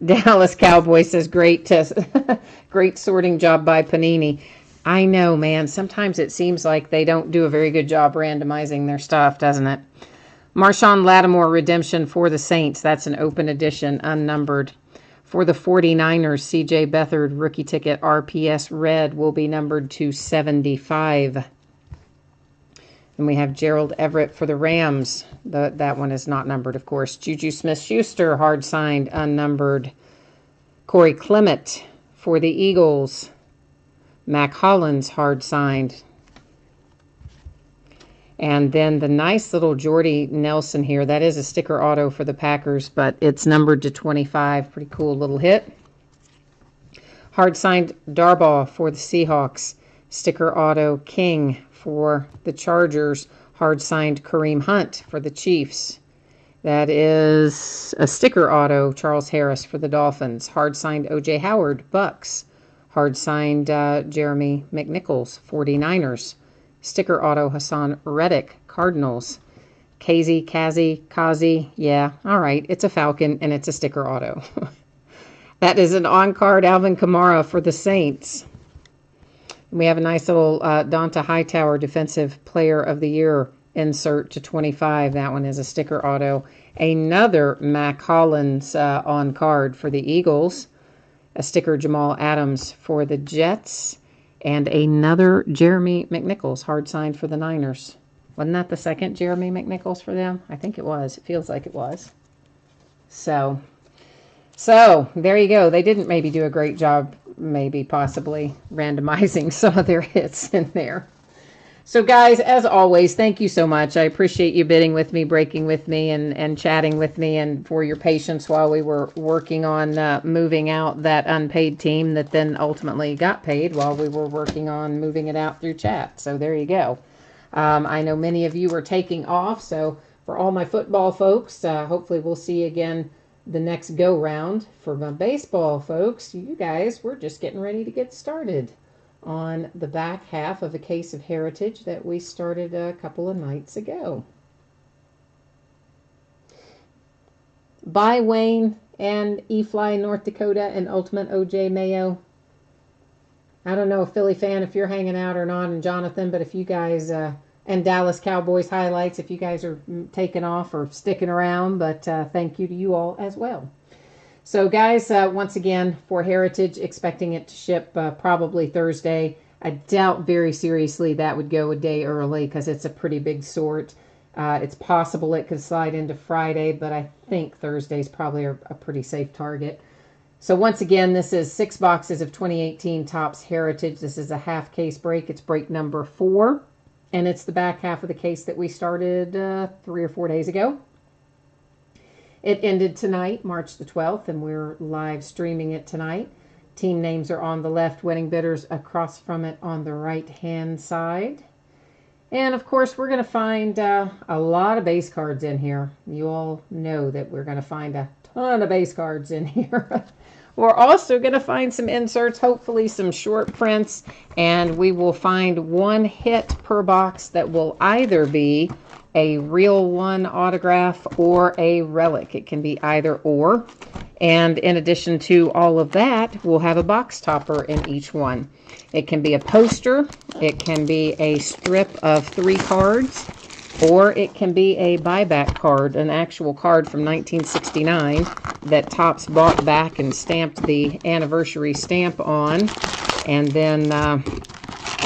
S1: Dallas Cowboy says, great great sorting job by Panini. I know, man. Sometimes it seems like they don't do a very good job randomizing their stuff, doesn't it? Marshawn Lattimore redemption for the Saints. That's an open edition, unnumbered. For the 49ers, C.J. Beathard rookie ticket RPS red will be numbered to 75. And we have Gerald Everett for the Rams. That one is not numbered, of course. Juju Smith-Schuster, hard signed, unnumbered. Corey Clement for the Eagles. Mac Hollins, hard signed. And then the nice little Jordy Nelson here. That is a sticker auto for the Packers, but it's numbered to 25. Pretty cool little hit. Hard signed Darbaugh for the Seahawks. Sticker auto King for the Chargers. Hard signed Kareem Hunt for the Chiefs. That is a sticker auto Charles Harris for the Dolphins. Hard signed O.J. Howard, Bucks. Hard signed Jeremy McNichols, 49ers. Sticker auto Hassan Reddick, Cardinals. Kazi, yeah, all right. It's a Falcon and it's a sticker auto. That is an on-card Alvin Kamara for the Saints. We have a nice little Donta Hightower Defensive Player of the Year insert to 25. That one is a sticker auto. Another Mac Hollins on card for the Eagles. A sticker Jamal Adams for the Jets. And another Jeremy McNichols, hard signed for the Niners. Wasn't that the second Jeremy McNichols for them? I think it was. It feels like it was. So there you go. They didn't maybe do a great job, maybe possibly randomizing some of their hits in there. So guys, as always, thank you so much. I appreciate you bidding with me, breaking with me, and chatting with me, and for your patience while we were working on moving out that unpaid team that then ultimately got paid while we were working on moving it out through chat. So there you go. I know many of you are taking off, so for all my football folks, hopefully we'll see you again the next go-round. For my baseball folks, you guys, we're just getting ready to get started on the back half of a case of Heritage that we started a couple of nights ago. Bye, Wayne and E-Fly North Dakota and Ultimate OJ Mayo. I don't know, Philly fan, if you're hanging out or not, and Jonathan, but if you guys, and Dallas Cowboys highlights, if you guys are taking off or sticking around, but thank you to you all as well. So guys, once again, for Heritage, expecting it to ship probably Thursday. I doubt very seriously that would go a day early because it's a pretty big sort. It's possible it could slide into Friday, but I think Thursday's probably a pretty safe target. So once again, this is 6 boxes of 2018 Topps Heritage. This is a half case break. It's break number 4, and it's the back half of the case that we started 3 or 4 days ago. It ended tonight, March the 12th, and we're live streaming it tonight. Team names are on the left, winning bidders across from it on the right-hand side. And, of course, we're going to find a lot of base cards in here. You all know that we're going to find a ton of base cards in here. We're also going to find some inserts, hopefully some short prints, and we will find one hit per box that will either be a real one autograph or a relic. It can be either or. And in addition to all of that, we'll have a box topper in each one. It can be a poster, it can be a strip of 3 cards, or it can be a buyback card, an actual card from 1969 that Topps bought back and stamped the anniversary stamp on, and then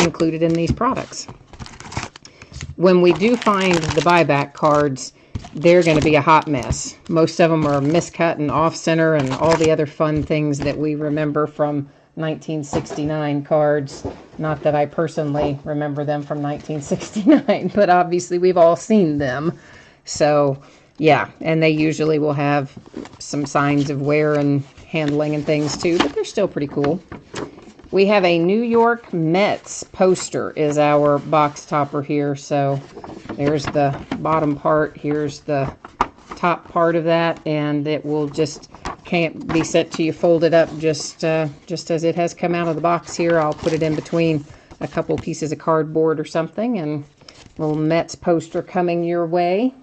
S1: included in these products. When we do find the buyback cards, they're going to be a hot mess. Most of them are miscut and off-center and all the other fun things that we remember from 1969 cards. Not that I personally remember them from 1969, but obviously we've all seen them. So, yeah, and they usually will have some signs of wear and handling and things too, but they're still pretty cool. We have a New York Mets poster is our box topper here. So there's the bottom part. Here's the top part of that, and it will just can't be set to you folded up just as it has come out of the box here. I'll put it in between a couple pieces of cardboard or something, and little Mets poster coming your way.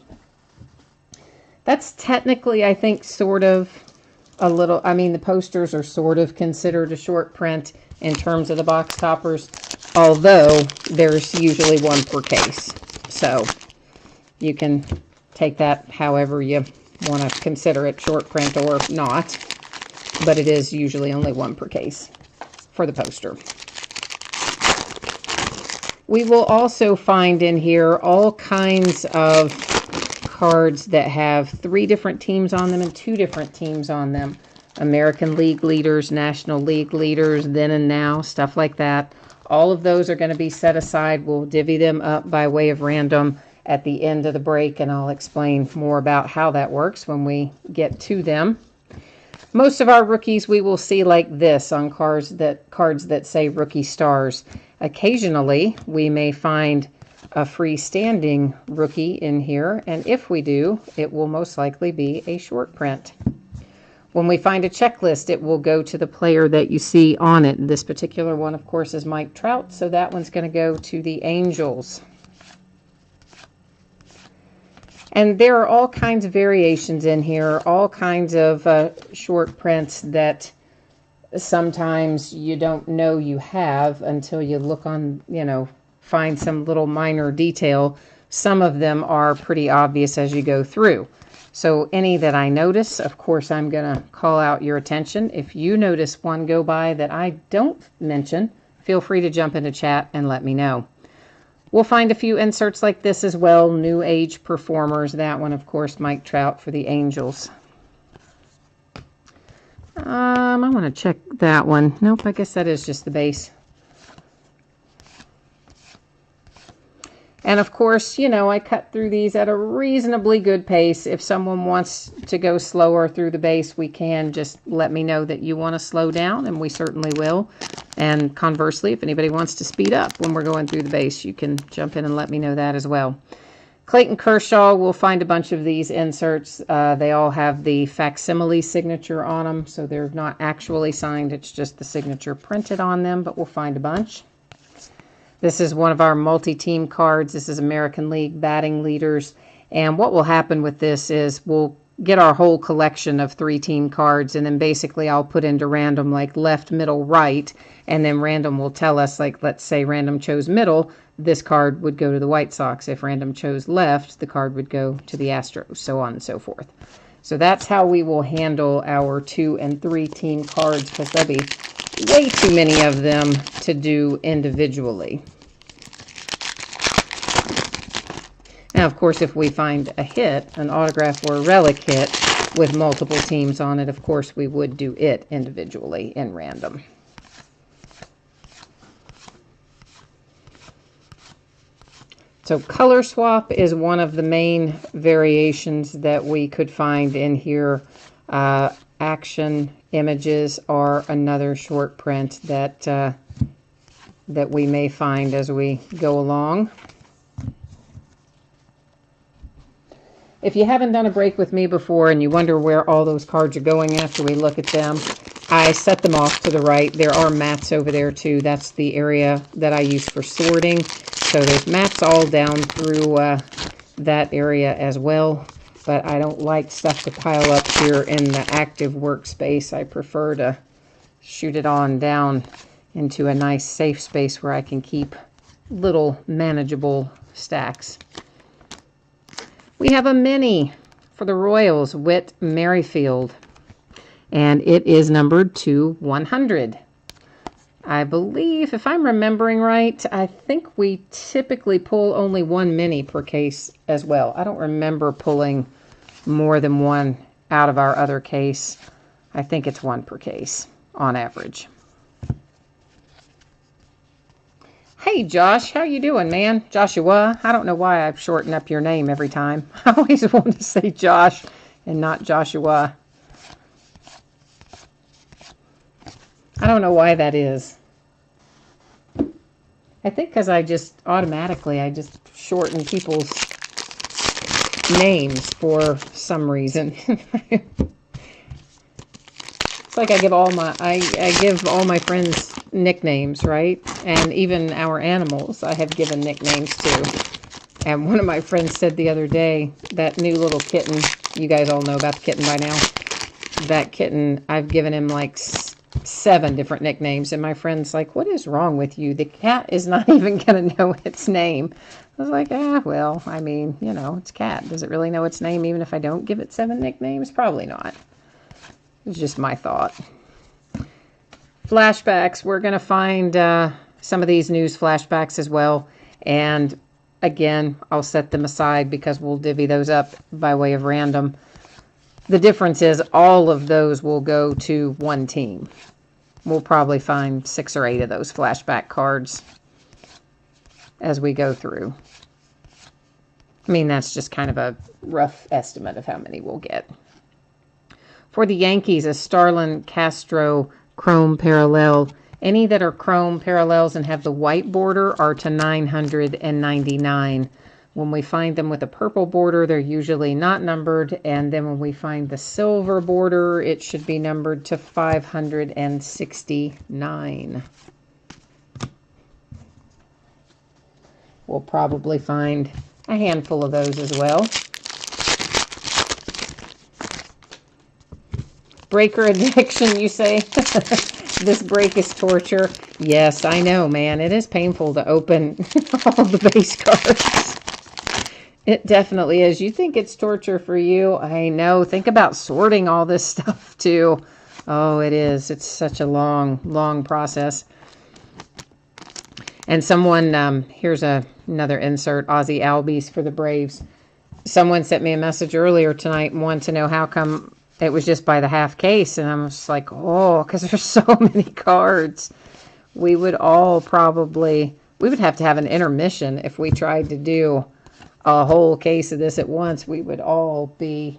S1: That's technically, I think, sort of a little, I mean, the posters are sort of considered a short print in terms of the box toppers, although there's usually one per case. So you can take that however you want to consider it, short print or not, but it is usually only one per case for the poster. We will also find in here all kinds of cards that have 3 different teams on them and 2 different teams on them. American League leaders, National League leaders, then and now, stuff like that. All of those are going to be set aside. We'll divvy them up by way of random at the end of the break, and I'll explain more about how that works when we get to them. Most of our rookies we will see like this on cards that say rookie stars. Occasionally we may find a freestanding rookie in here, and if we do, it will most likely be a short print. When we find a checklist, it will go to the player that you see on it. This particular one, of course, is Mike Trout, so that one's going to go to the Angels. And there are all kinds of variations in here, all kinds of short prints that sometimes you don't know you have until you look on, find some little minor detail. Some of them are pretty obvious as you go through. So any that I notice, of course, I'm going to call out your attention. If you notice one go by that I don't mention, feel free to jump into chat and let me know. We'll find a few inserts like this as well, New Age Performers. That one, of course, Mike Trout for the Angels. I want to check that one. Nope, I guess that is just the base. And of course, I cut through these at a reasonably good pace. If someone wants to go slower through the base, we can just let me know that you want to slow down, and we certainly will. And conversely, if anybody wants to speed up when we're going through the base, you can jump in and let me know that as well. Clayton Kershaw, we'll find a bunch of these inserts. They all have the facsimile signature on them, so they're not actually signed. It's just the signature printed on them, but we'll find a bunch. This is one of our multi-team cards. This is American League batting leaders. And what will happen with this is we'll get our whole collection of 3-team cards, and then basically I'll put into random like left, middle, right, and then random will tell us, like, let's say random chose middle, this card would go to the White Sox. If random chose left, the card would go to the Astros, so on and so forth. So that's how we will handle our 2- and 3-team cards, because there'll be way too many of them to do individually. Now, of course, if we find a hit, an autograph or a relic hit with multiple teams on it, of course, we would do it individually in random. So color swap is one of the main variations that we could find in here. Action images are another short print that that we may find as we go along. If you haven't done a break with me before and you wonder where all those cards are going after we look at them, I set them off to the right. There are mats over there too. That's the area that I use for sorting. So there's mats all down through that area as well. But I don't like stuff to pile up here in the active workspace. I prefer to shoot it on down into a nice safe space where I can keep little manageable stacks. We have a mini for the Royals, Whit Merrifield, and it is numbered to 100. I believe, if I'm remembering right, I think we typically pull only one mini per case as well. I don't remember pulling more than one out of our other case. I think it's one per case on average. Hey Josh, how you doing, man? Joshua. I don't know why I shorten up your name every time. I always want to say Josh and not Joshua. I don't know why that is. I think because I just shorten people's names for some reason. It's like I give all my friends nicknames, right? And even our animals I have given nicknames to. And one of my friends said the other day, that new little kitten, you guys all know about the kitten by now. That kitten, I've given him like 7 different nicknames. And my friend's like, what is wrong with you? The cat is not even going to know its name. I was like, well, I mean, you know, it's a cat. Does it really know its name even if I don't give it 7 nicknames? Probably not. It's just my thought. Flashbacks. We're going to find some of these news flashbacks as well. And again, I'll set them aside because we'll divvy those up by way of random. The difference is all of those will go to one team. We'll probably find 6 or 8 of those flashback cards as we go through. I mean, that's just kind of a rough estimate of how many we'll get. For the Yankees, a Starlin Castro Chrome Parallel. Any that are chrome parallels and have the white border are to 999. When we find them with a purple border, they're usually not numbered. And then when we find the silver border, it should be numbered to 569. We'll probably find a handful of those as well. Breaker addiction, you say? This break is torture. Yes, I know, man. It is painful to open all the base cards. It definitely is. You think it's torture for you? I know. Think about sorting all this stuff, too. Oh, it is. It's such a long, long process. And someone, here's another insert, Ozzie Albies for the Braves. Someone sent me a message earlier tonight and wanted to know how come it was just by the half case. And I'm just like, oh, because there's so many cards. We would have to have an intermission if we tried to do a whole case of this at once. We would all be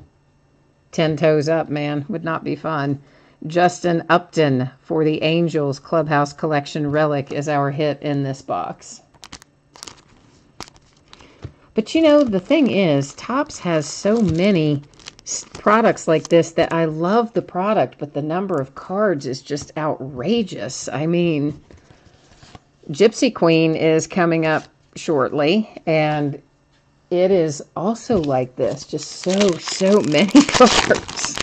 S1: 10 toes up, man. Would not be fun. Justin Upton for the Angels Clubhouse Collection Relic is our hit in this box. But you know, the thing is, Topps has so many products like this that I love the product, but the number of cards is just outrageous. I mean, Gypsy Queen is coming up shortly, and it is also like this. Just so many cards.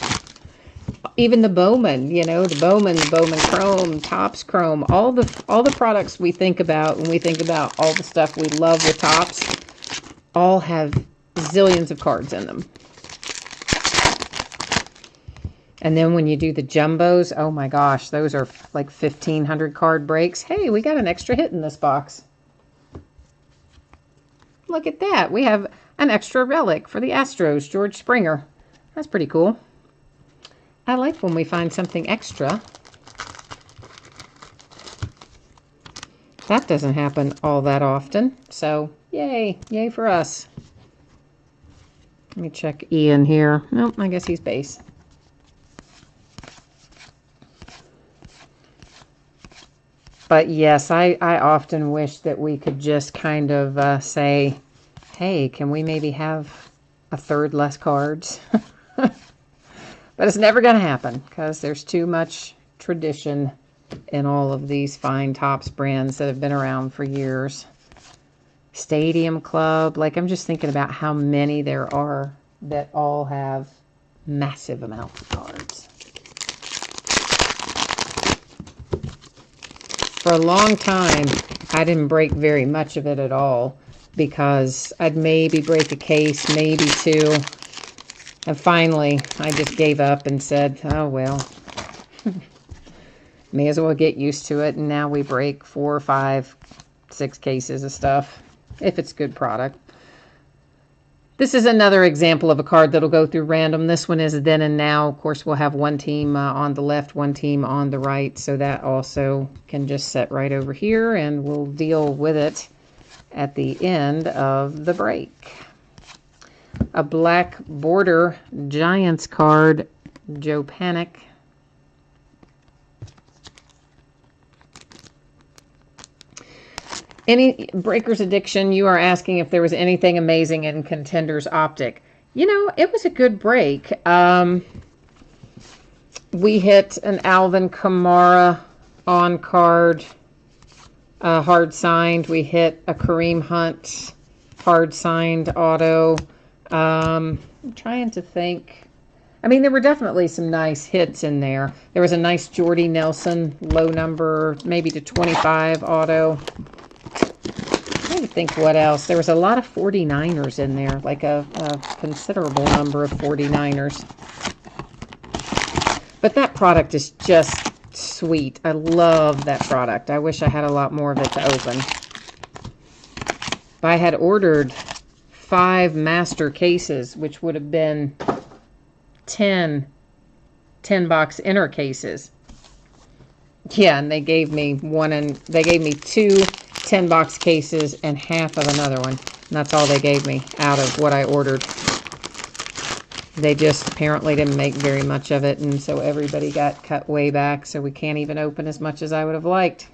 S1: Even the Bowman, you know, the Bowman Chrome, Topps Chrome, all the products we think about when we think about all the stuff we love with Topps, all have zillions of cards in them. And then when you do the jumbos, oh my gosh, those are like 1,500 card breaks. Hey, we got an extra hit in this box. Look at that. We have an extra relic for the Astros, George Springer. That's pretty cool. I like when we find something extra. That doesn't happen all that often. So, yay. Yay for us. Let me check Ian here. Nope, I guess he's base. But yes, I often wish that we could just kind of say, hey, can we maybe have a third less cards? But it's never going to happen because there's too much tradition in all of these fine Topps brands that have been around for years. Stadium Club, like I'm just thinking about how many there are that all have massive amounts of cards. For a long time, I didn't break very much of it at all because I'd maybe break a case, maybe 2. And finally, I just gave up and said, oh, well, may as well get used to it. And now we break 4, 5, 6 cases of stuff, if it's good product. This is another example of a card that'll go through random. This one is then and now. Of course, we'll have one team on the left, one team on the right. So that also can just set right over here, and we'll deal with it at the end of the break. A black border Giants card, Joe Panic. Any Breaker's Addiction, you are asking if there was anything amazing in Contenders Optic. You know, it was a good break. We hit an Alvin Kamara on card, hard signed. We hit a Kareem Hunt hard signed auto. I'm trying to think. I mean, there were definitely some nice hits in there. There was a nice Jordy Nelson, low number, maybe to 25 auto. I think what else. There was a lot of 49ers in there, like a considerable number of 49ers. But that product is just sweet. I love that product. I wish I had a lot more of it to open. I had ordered 5 master cases, which would have been 10 box inner cases. Yeah, and they gave me one, and they gave me 2 10-box cases and half of another one. And that's all they gave me out of what I ordered. They just apparently didn't make very much of it, and so everybody got cut way back, so we can't even open as much as I would have liked.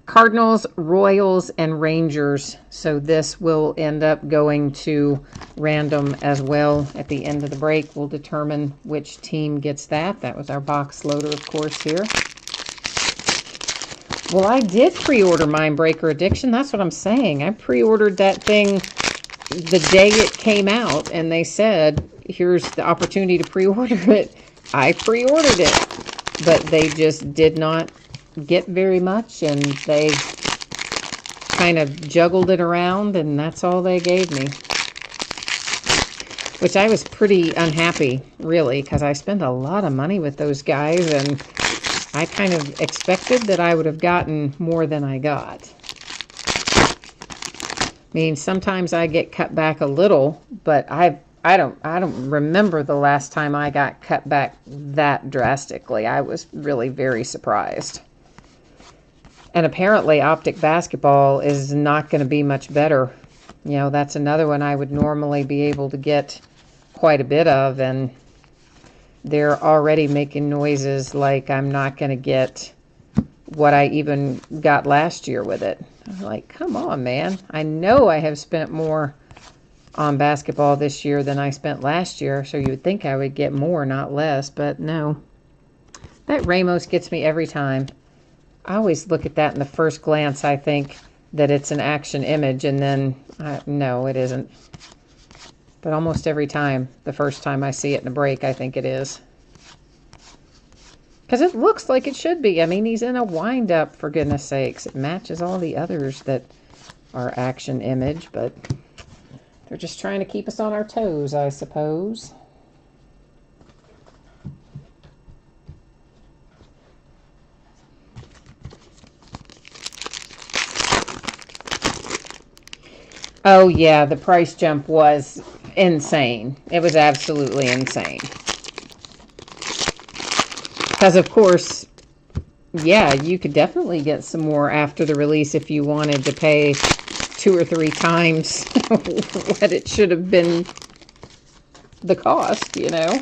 S1: Cardinals, Royals, and Rangers. So this will end up going to random as well. At the end of the break, we'll determine which team gets that. That was our box loader, of course, here. Well, I did pre-order mine, Breaker Addiction. That's what I'm saying. I pre-ordered that thing the day it came out, and they said, here's the opportunity to pre-order it. I pre-ordered it, but they just did not get very much, and they kind of juggled it around, and that's all they gave me. Which I was pretty unhappy, really, because I spent a lot of money with those guys, and I kind of expected that I would have gotten more than I got. I mean, sometimes I get cut back a little, but I don't remember the last time I got cut back that drastically. I was really very surprised. And apparently Optic Basketball is not going to be much better. You know, that's another one I would normally be able to get quite a bit of, and they're already making noises like I'm not going to get what I even got last year with it. I'm like, come on, man. I know I have spent more on basketball this year than I spent last year, so you would think I would get more, not less, but no. That Ramos gets me every time. I always look at that in the first glance. I think that it's an action image, and then, no, it isn't. But almost every time, the first time I see it in a break, I think it is. Because it looks like it should be. I mean, he's in a wind-up, for goodness sakes. It matches all the others that are action image, but they're just trying to keep us on our toes, I suppose. Oh, yeah, the price jump was insane. It was absolutely insane. Because, of course, yeah, you could definitely get some more after the release if you wanted to pay 2 or 3 times what it should have been the cost, you know.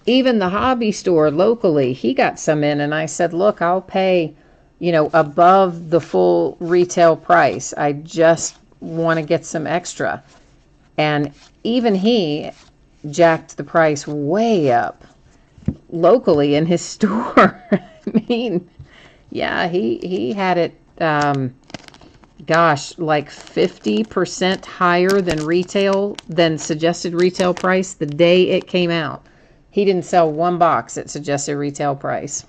S1: Even the hobby store locally, he got some in, and I said, look, I'll pay, you know, above the full retail price. I just want to get some extra. And even he jacked the price way up locally in his store. I mean, yeah, he had it, gosh, like 50% higher than retail, than suggested retail price the day it came out. He didn't sell one box at suggested retail price.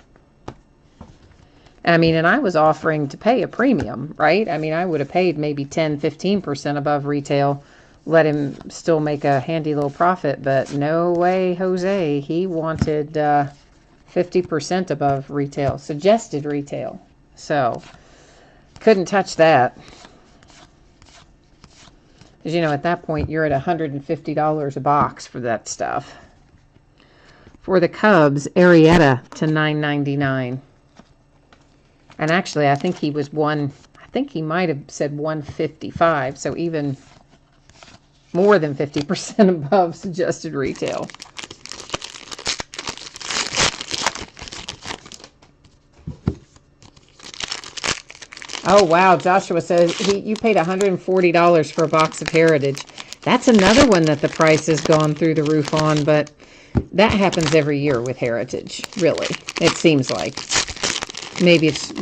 S1: I mean, and I was offering to pay a premium, right? I mean, I would have paid maybe 10, 15% above retail, let him still make a handy little profit, but no way, Jose. He wanted 50% above retail, suggested retail. So, couldn't touch that. Because, you know, at that point, you're at $150 a box for that stuff. For the Cubs, Arrieta to $9.99. And actually, I think he was I think he might have said $155, so even more than 50% above suggested retail. Oh, wow. Joshua says you paid $140 for a box of Heritage. That's another one that the price has gone through the roof on, but that happens every year with Heritage, really. It seems like. Maybe it's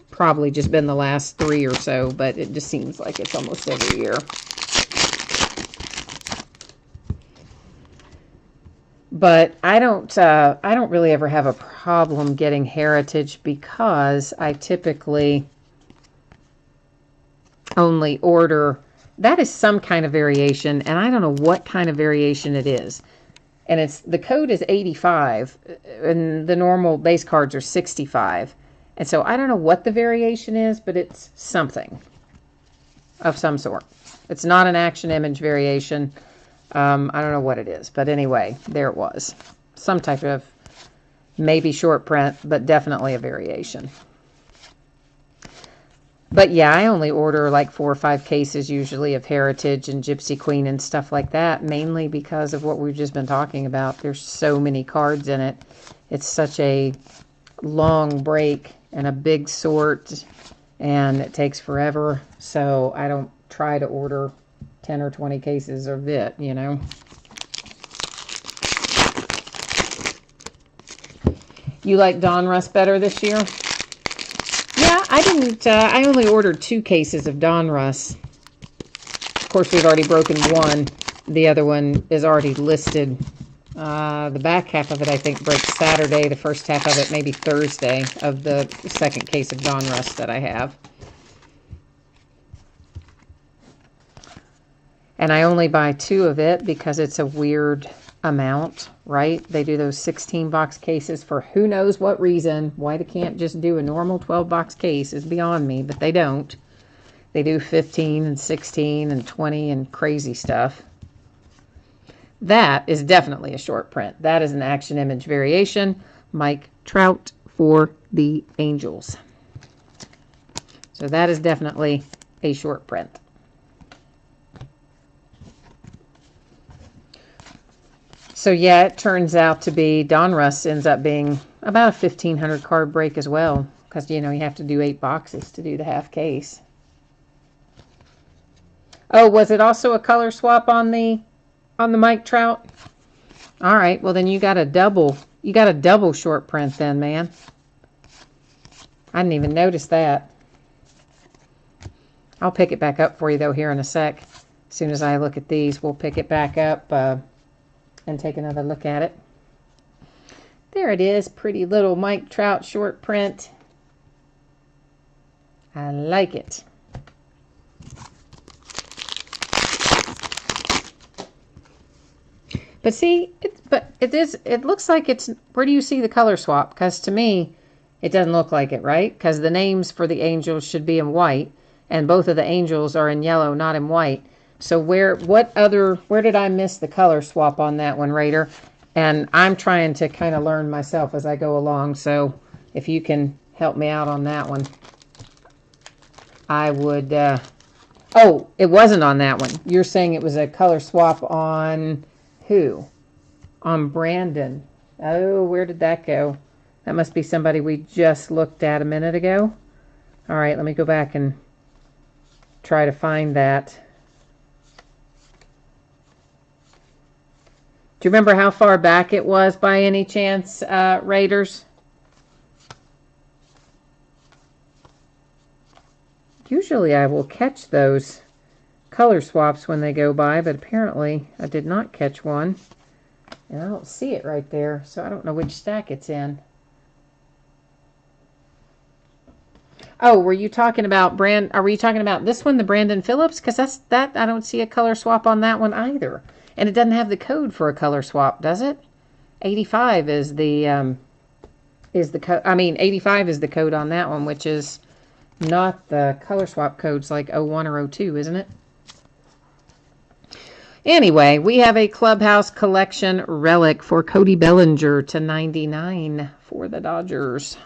S1: probably just been the last 3 or so, but it just seems like it's almost every year. But I don't really ever have a problem getting Heritage because I typically only order, that is some kind of variation, and I don't know what kind of variation it is. And the code is 85, and the normal base cards are 65. And so I don't know what the variation is, but it's something of some sort. It's not an action image variation. I don't know what it is, but anyway, there it was. Some type of maybe short print, but definitely a variation. But yeah, I only order like 4 or 5 cases usually of Heritage and Gypsy Queen and stuff like that, mainly because of what we've just been talking about. There's so many cards in it. It's such a long break and a big sort, and it takes forever. So I don't try to order 10 or 20 cases of it, you know. You like Donruss better this year? Yeah, I didn't. I only ordered 2 cases of Donruss. Of course, we've already broken one. The other one is already listed. The back half of it, I think, breaks Saturday. The first half of it, maybe Thursday, of the second case of Donruss that I have. And I only buy 2 of it because it's a weird amount, right? They do those 16-box cases for who knows what reason. Why they can't just do a normal 12-box case is beyond me, but they don't. They do 15 and 16 and 20 and crazy stuff. That is definitely a short print. That is an action image variation. Mike Trout for the Angels. So that is definitely a short print. So yeah, it turns out to be, Donruss ends up being about a 1,500 card break as well. Because, you know, you have to do 8 boxes to do the half case. Oh, was it also a color swap on the Mike Trout? All right, well then you got a double short print then, man. I didn't even notice that. I'll pick it back up for you though here in a sec. As soon as I look at these, we'll pick it back up and take another look at it. There it is, pretty little Mike Trout short print. I like it. But see, it looks like it's, where do you see the color swap? Because to me, it doesn't look like it, right? Because the names for the Angels should be in white, and both of the Angels are in yellow, not in white. So where did I miss the color swap on that one, Raider? And I'm trying to kind of learn myself as I go along, so if you can help me out on that one, I would, oh, it wasn't on that one. You're saying it was a color swap on who? On Brandon. Oh, where did that go? That must be somebody we just looked at a minute ago. All right, let me go back and try to find that. Do you remember how far back it was by any chance, Raiders? Usually I will catch those color swaps when they go by, but apparently I did not catch one. And I don't see it right there, so I don't know which stack it's in. Oh, were you talking about are you talking about this one, the Brandon Phillips? Because that I don't see a color swap on that one either. And it doesn't have the code for a color swap, does it? 85 is the code. I mean, 85 is the code on that one, which is not the color swap codes like 01 or 02, isn't it? Anyway, we have a Clubhouse Collection relic for Cody Bellinger to 99 for the Dodgers.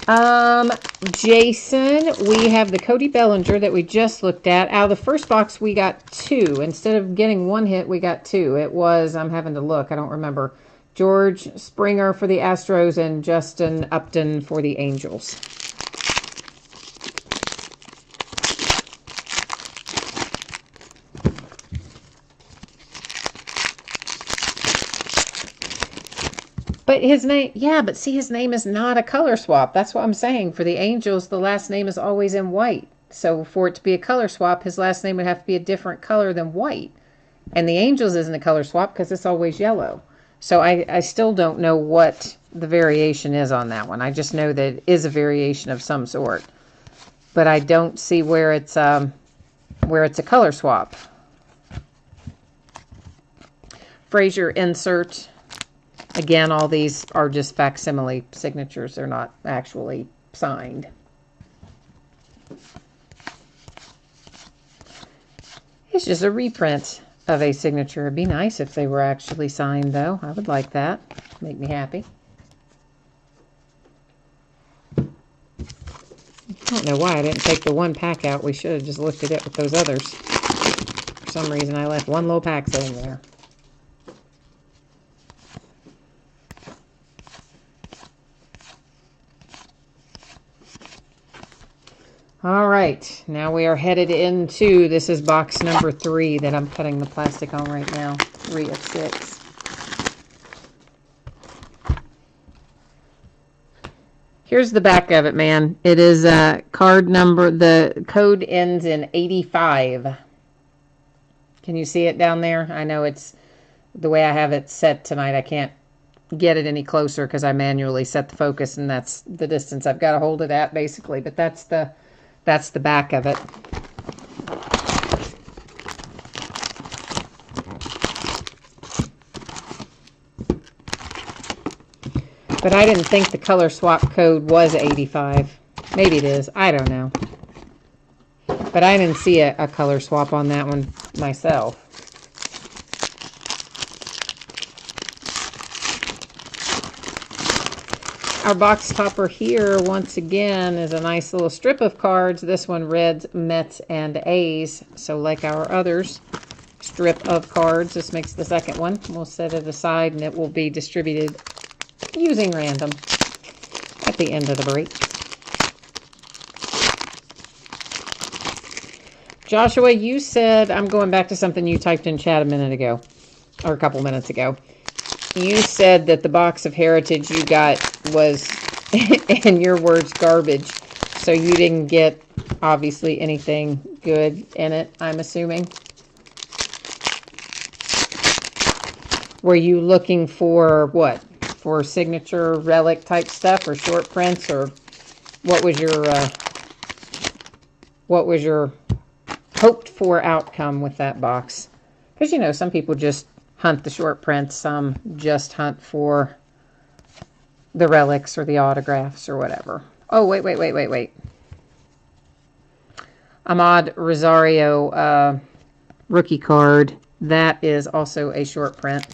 S1: Jason, we have the Cody Bellinger that we just looked at. Out of the first box, we got 2. Instead of getting 1 hit, we got 2. It was, I'm having to look, I don't remember. George Springer for the Astros and Justin Upton for the Angels. But his name, yeah, but see, his name is not a color swap. That's what I'm saying. For the Angels, the last name is always in white. So for it to be a color swap, his last name would have to be a different color than white. And the Angels isn't a color swap because it's always yellow. So I still don't know what the variation is on that one. I just know that it is a variation of some sort. But I don't see where it's a color swap. Frazier insert. Again, all these are just facsimile signatures. They're not actually signed. It's just a reprint of a signature. It'd be nice if they were actually signed, though. I would like that. Make me happy. I don't know why I didn't take the one pack out. We should have just looked at it with those others. For some reason, I left one little pack sitting there. All right, now we are headed into, this is box number 3 that I'm cutting the plastic on right now, 3 of 6. Here's the back of it, man. It is card number, the code ends in 85. Can you see it down there? I know it's, the way I have it set tonight, I can't get it any closer because I manually set the focus, and that's the distance I've got to hold it at, basically. But that's the back of it. But I didn't think the color swap code was 85. Maybe it is. I don't know. But I didn't see a color swap on that one myself. Our box topper here, once again, is a nice little strip of cards. This one, Reds, Mets, and A's. So like our others, strip of cards. This makes the second one. We'll set it aside, and it will be distributed using random at the end of the break. Joshua, you said, I'm going back to something you typed in chat a minute ago, or a couple minutes ago. You said that the box of Heritage you got was, in your words, garbage. So you didn't get, obviously, anything good in it, I'm assuming. Were you looking for what? For signature relic type stuff, or short prints, or what was your hoped for outcome with that box? Because, you know, some people just hunt the short prints, some just hunt for the relics or the autographs or whatever. Oh, wait. Ahmad Rosario rookie card. That is also a short print.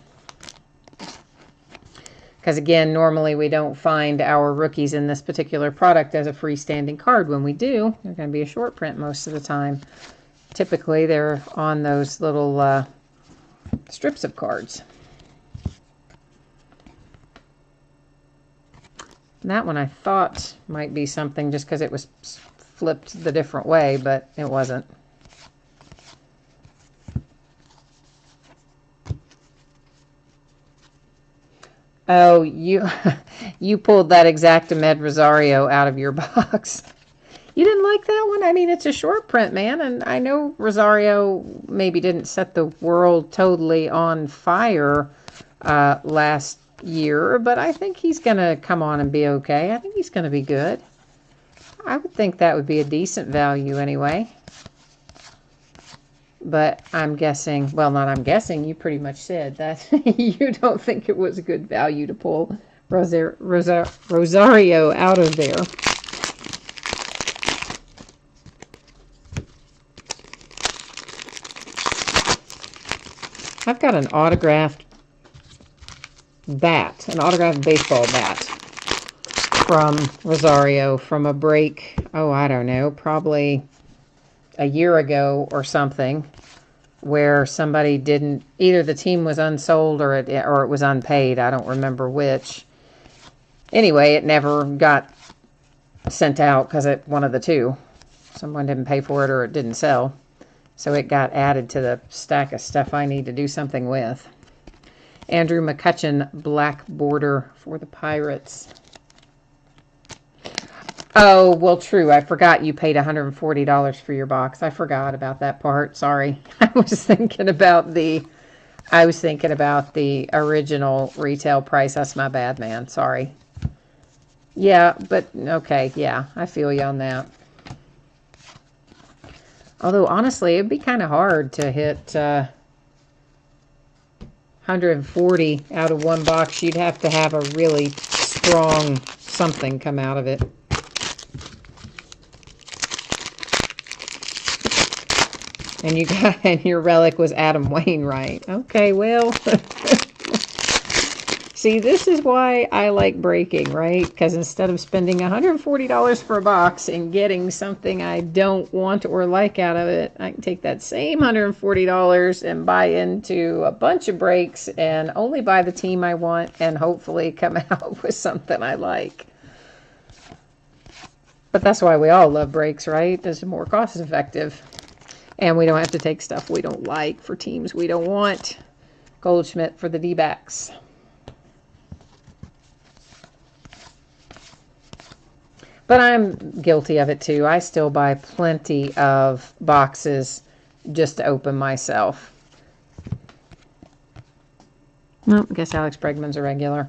S1: Because, again, normally we don't find our rookies in this particular product as a freestanding card. When we do, they're going to be a short print most of the time. Typically, they're on those little strips of cards. And that one I thought might be something just because it was flipped the different way, but it wasn't. Oh, you pulled that exact Ahmed Rosario out of your box. You didn't like that one? I mean, it's a short print, man. And I know Rosario maybe didn't set the world totally on fire last year, but I think he's going to come on and be okay. I think he's going to be good. I would think that would be a decent value anyway. But I'm guessing, well, not I'm guessing, you pretty much said that you don't think it was a good value to pull Rosario out of there. I've got an autographed bat, an autographed baseball bat from Rosario from a break, oh, I don't know, probably a year ago or something, where somebody didn't, either the team was unsold or it was unpaid. I don't remember which. Anyway, it never got sent out because one of the two. Someone didn't pay for it or it didn't sell. So it got added to the stack of stuff I need to do something with. Andrew McCutcheon, black border for the Pirates. Oh, well, true. I forgot you paid $140 for your box. I forgot about that part. Sorry. I was thinking about the original retail price. That's my bad, man. Sorry. Yeah, but okay. Yeah, I feel you on that. Although, honestly, it'd be kind of hard to hit 140 out of one box. You'd have to have a really strong something come out of it. And your relic was Adam Wainwright. Okay, well, see, this is why I like breaking, right? Because instead of spending $140 for a box and getting something I don't want or like out of it, I can take that same $140 and buy into a bunch of breaks and only buy the team I want and hopefully come out with something I like. But that's why we all love breaks, right? It's more cost effective. And we don't have to take stuff we don't like for teams we don't want. Goldschmidt for the D-backs. But I'm guilty of it too. I still buy plenty of boxes just to open myself. Well, I guess Alex Bregman's a regular.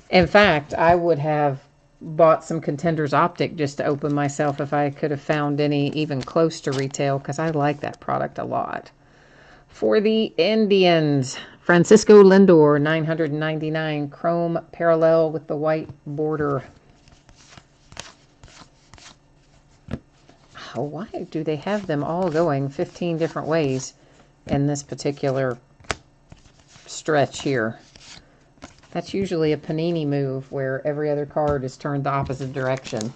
S1: In fact, I would have bought some Contenders Optic just to open myself if I could have found any even close to retail, because I like that product a lot. For the Indians, Francisco Lindor, $999, chrome parallel with the white border. Oh, why do they have them all going 15 different ways in this particular stretch here? That's usually a panini move where every other card is turned the opposite direction.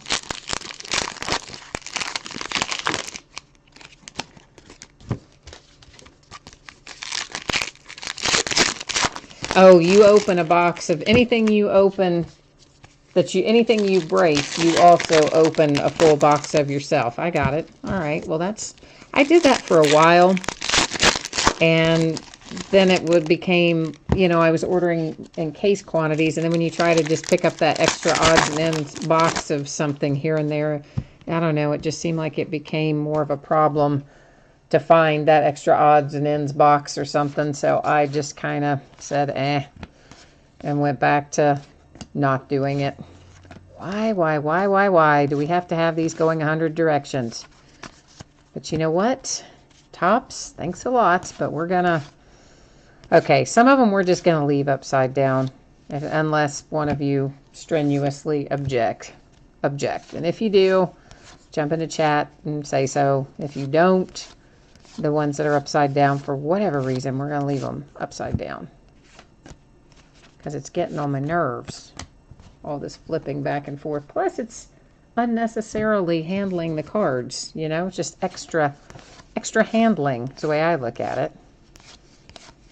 S1: Oh, you open a box of anything you open anything you break, you also open a full box of yourself. I got it. All right. Well, I did that for a while, and then it became, I was ordering in case quantities, and then when you try to just pick up that extra odds and ends box of something here and there, I don't know, it just seemed like it became more of a problem to find that extra odds and ends box or something, so I just kind of said, and went back to not doing it. Why do we have to have these going 100 directions? But you know what? Tops, thanks a lot, but we're gonna... Okay, some of them we're just going to leave upside down, unless one of you strenuously object. And if you do, jump into chat and say so. If you don't, the ones that are upside down, for whatever reason, we're going to leave them upside down. Because it's getting on my nerves, all this flipping back and forth. Plus, it's unnecessarily handling the cards, just extra handling is the way I look at it.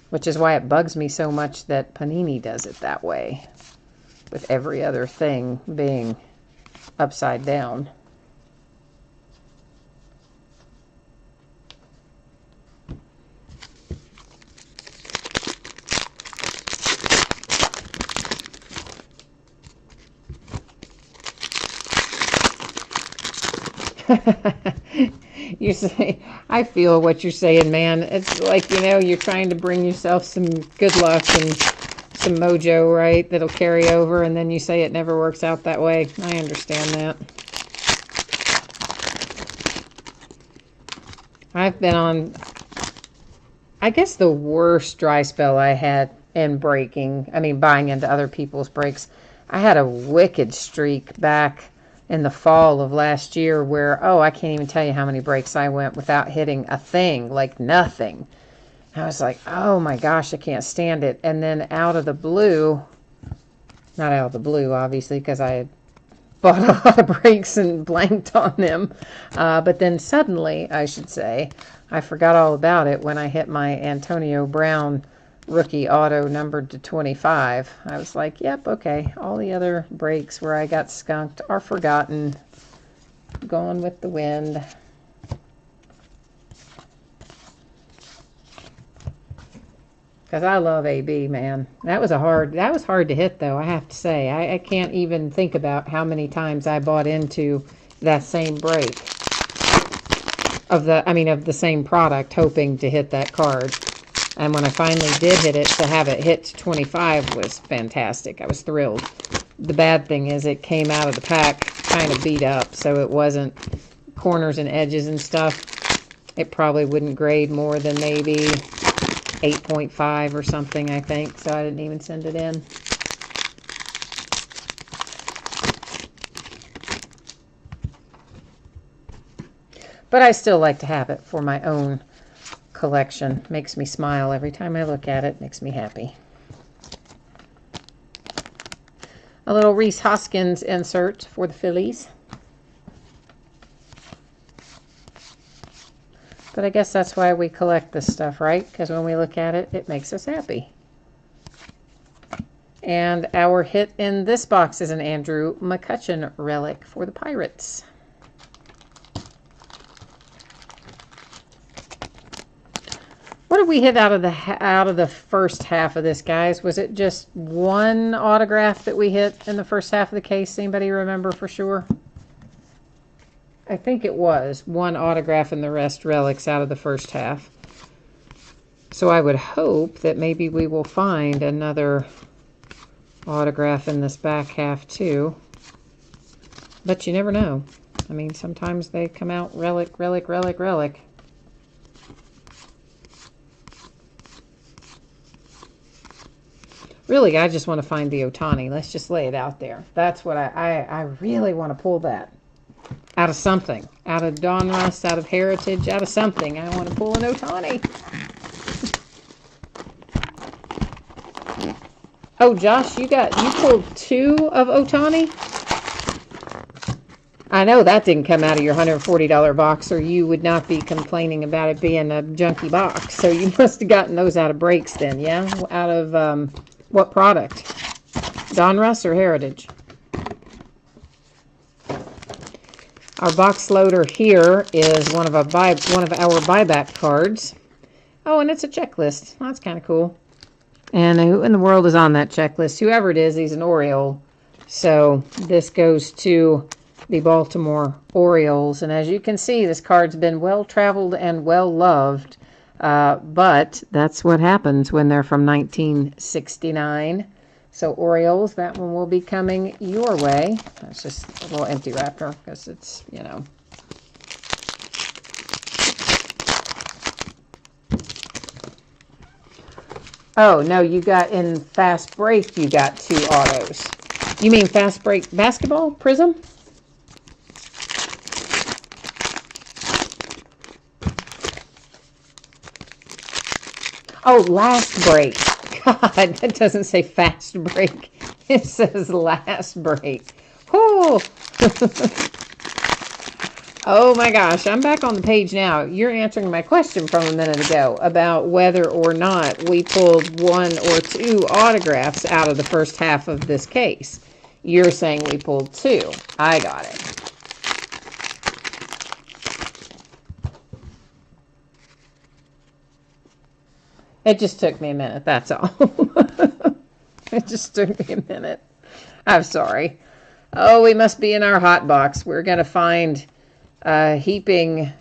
S1: Which is why it bugs me so much that Panini does it that way, with every other thing being upside down. You say, I feel what you're saying, man. It's like, you're trying to bring yourself some good luck and some mojo, right, that'll carry over, and then you say it never works out that way. I understand that. I've been on, I guess, the worst dry spell I had in breaking. Buying into other people's breaks. I had a wicked streak back in the fall of last year where, I can't even tell you how many breaks I went without hitting a thing, like nothing. I was like, oh my gosh, I can't stand it. And then out of the blue, not out of the blue, obviously, because I had bought a lot of breaks and blanked on them. But then suddenly, I should say, I forgot all about it when I hit my Antonio Brown rookie auto numbered to 25. I was like, yep, okay, all the other breaks where I got skunked are forgotten, gone with the wind. Because I love AB, man. That was hard to hit, though, I have to say. I can't even think about how many times I bought into that same break of the same product, hoping to hit that card. And when I finally did hit it, to have it hit to 25 was fantastic. I was thrilled. The bad thing is it came out of the pack kind of beat up, so it wasn't corners and edges and stuff. It probably wouldn't grade more than maybe 8.5 or something, I think, so I didn't even send it in. But I still like to have it for my own collection. Makes me smile every time I look at it. Makes me happy. A little Reese Hoskins insert for the Phillies. But I guess that's why we collect this stuff, right? Because when we look at it, it makes us happy. And our hit in this box is an Andrew McCutchen relic for the Pirates. What did we hit out of the first half of this, guys? Was it just one autograph that we hit in the first half of the case? Anybody remember for sure? I think it was one autograph and the rest relics out of the first half. So I would hope that maybe we will find another autograph in this back half too. But you never know. I mean, sometimes they come out relic, relic, relic, relic. Really, I just want to find the Ohtani. Let's just lay it out there. That's what I really want to pull that. Out of something. Out of Donruss, out of Heritage, out of something. I want to pull an Ohtani. Oh, Josh, you pulled 2 of Ohtani? I know that didn't come out of your $140 box, or you would not be complaining about it being a junky box. So you must have gotten those out of breaks then, yeah? Out of what product? Donruss or Heritage? Our box loader here is one of our buyback cards. Oh, and it's a checklist. That's kind of cool. And who in the world is on that checklist? Whoever it is, he's an Oriole. So this goes to the Baltimore Orioles. And as you can see, this card's been well-traveled and well-loved. But that's what happens when they're from 1969. So Orioles, that one will be coming your way. That's just a little empty wrapper because it's, you know. Oh, no, you got in Fast Break, you got 2 autos. You mean Fast Break Basketball Prism? Oh, Last Break. God, that doesn't say Fast Break. It says Last Break. Oh, oh my gosh, I'm back on the page now. You're answering my question from a minute ago about whether or not we pulled 1 or 2 autographs out of the first half of this case. You're saying we pulled 2. I got it. It just took me a minute, that's all. It just took me a minute. I'm sorry. Oh, we must be in our hot box. We're going to find a heaping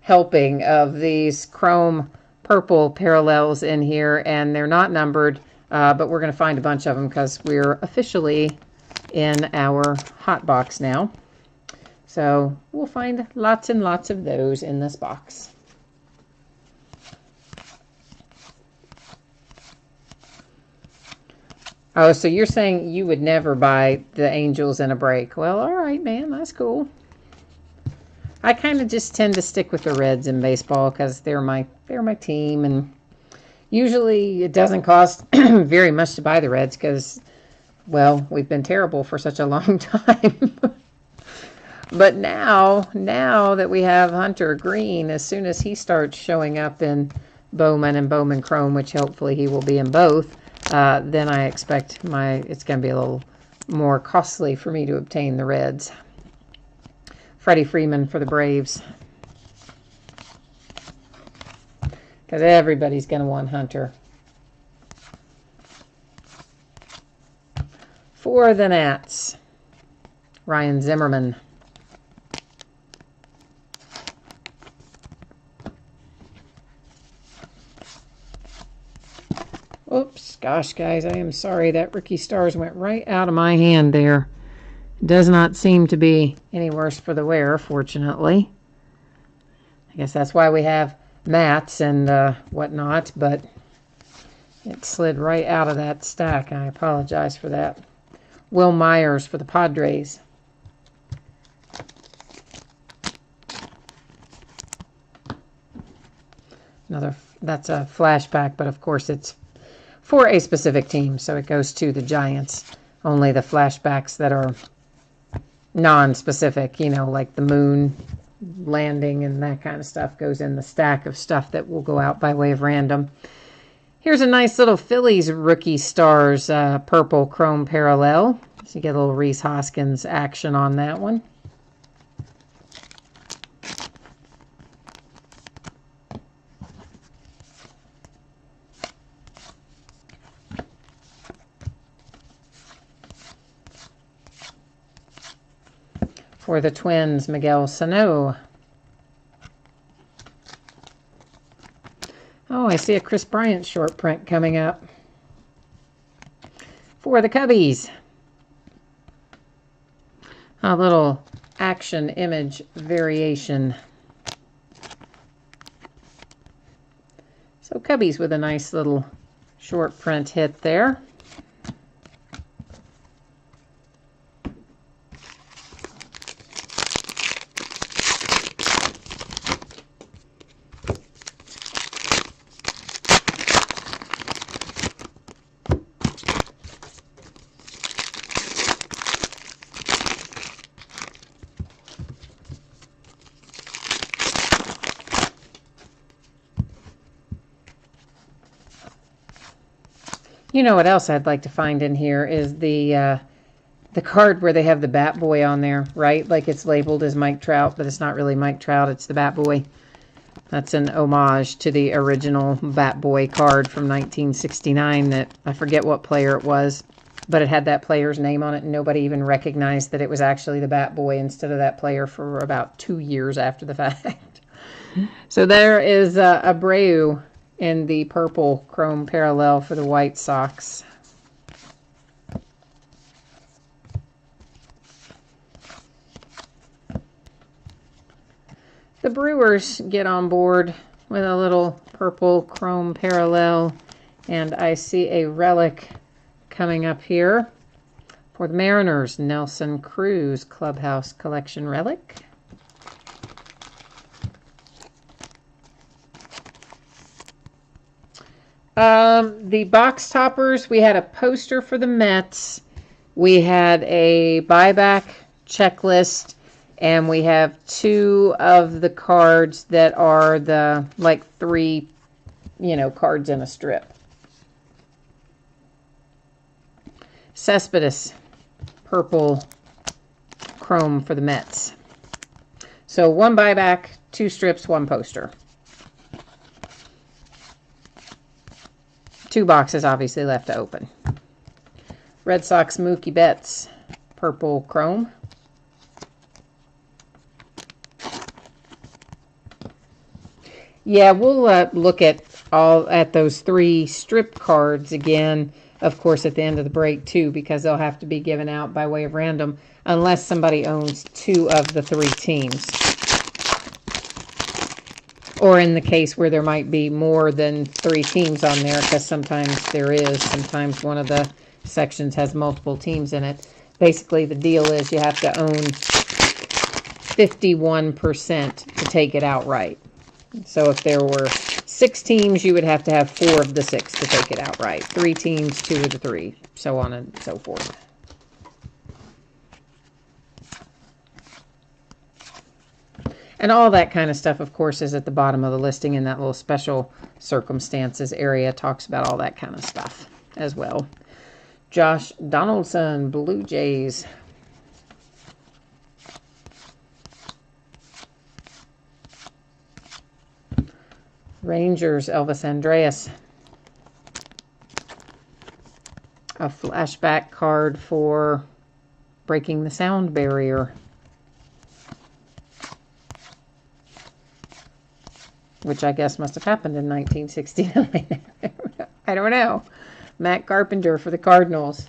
S1: helping of these chrome purple parallels in here, and they're not numbered, but we're going to find a bunch of them because we're officially in our hot box now. So we'll find lots and lots of those in this box. Oh, so you're saying you would never buy the Angels in a break. Well, all right, man, that's cool. I kind of just tend to stick with the Reds in baseball because they're my team, and usually it doesn't cost very much to buy the Reds because Well, we've been terrible for such a long time. But now that we have Hunter Green, as soon as he starts showing up in Bowman and Bowman Chrome, which hopefully he will be in both, then I expect it's going to be a little more costly for me to obtain the reds. Freddie Freeman for the Braves. Because everybody's going to want Hunter. For the Nats, Ryan Zimmerman. Oops, gosh, guys, I am sorry. That Ricky Stars went right out of my hand there. Does not seem to be any worse for the wear, fortunately. I guess that's why we have mats and whatnot, but it slid right out of that stack. I apologize for that. Will Myers for the Padres. That's a flashback, but of course it's for a specific team, so it goes to the Giants. Only the flashbacks that are non-specific, you know, like the moon landing and that kind of stuff goes in the stack of stuff that will go out by way of random. Here's a nice little Phillies Rookie Stars purple chrome parallel. So you get a little Rhys Hoskins action on that one. For the Twins, Miguel Sano. Oh, I see a Chris Bryant short print coming up. For the Cubbies, a little action image variation. So Cubbies with a nice little short print hit there. You know what else I'd like to find in here is the card where they have the Bat Boy on there, right? Like it's labeled as Mike Trout, but it's not really Mike Trout, it's the Bat Boy. That's an homage to the original Bat Boy card from 1969 that I forget what player it was, but it had that player's name on it, and nobody even recognized that it was actually the Bat Boy instead of that player for about 2 years after the fact. So there is Abreu in the purple chrome parallel for the White Sox. The Brewers get on board with a little purple chrome parallel, and I see a relic coming up here for the Mariners, Nelson Cruz Clubhouse Collection relic. The box toppers, we had a poster for the Mets, we had a buyback checklist, and we have 2 of the cards that are the, like 3, cards in a strip. Cespedes, purple chrome for the Mets. So 1 buyback, 2 strips, 1 poster. 2 boxes obviously left to open. Red Sox Mookie Betts, purple chrome. Yeah, we'll look at those 3 strip cards again, of course, at the end of the break too, because they'll have to be given out by way of random unless somebody owns 2 of the 3 teams. Or in the case where there might be more than 3 teams on there, because sometimes there is. Sometimes one of the sections has multiple teams in it. Basically, the deal is you have to own 51% to take it outright. So if there were 6 teams, you would have to have 4 of the 6 to take it outright. 3 teams, 2 of the 3, so on and so forth. And all that kind of stuff, of course, is at the bottom of the listing in that little special circumstances area. Talks about all that kind of stuff as well. Josh Donaldson, Blue Jays. Rangers, Elvis Andreas. A flashback card for breaking the sound barrier, which I guess must have happened in 1969. I don't know. Matt Carpenter for the Cardinals.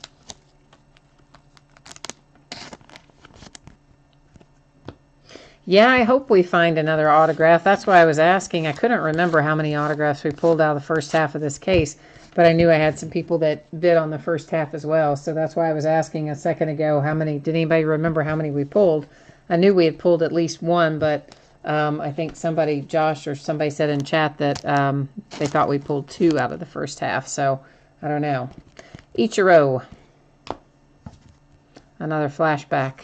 S1: Yeah, I hope we find another autograph. That's why I was asking. I couldn't remember how many autographs we pulled out of the first half of this case, but I knew I had some people that bid on the first half as well. So that's why I was asking a second ago, how many, did anybody remember how many we pulled? I knew we had pulled at least one, but I think somebody, Josh or somebody said in chat that they thought we pulled 2 out of the first half. So I don't know. Ichiro. Another flashback.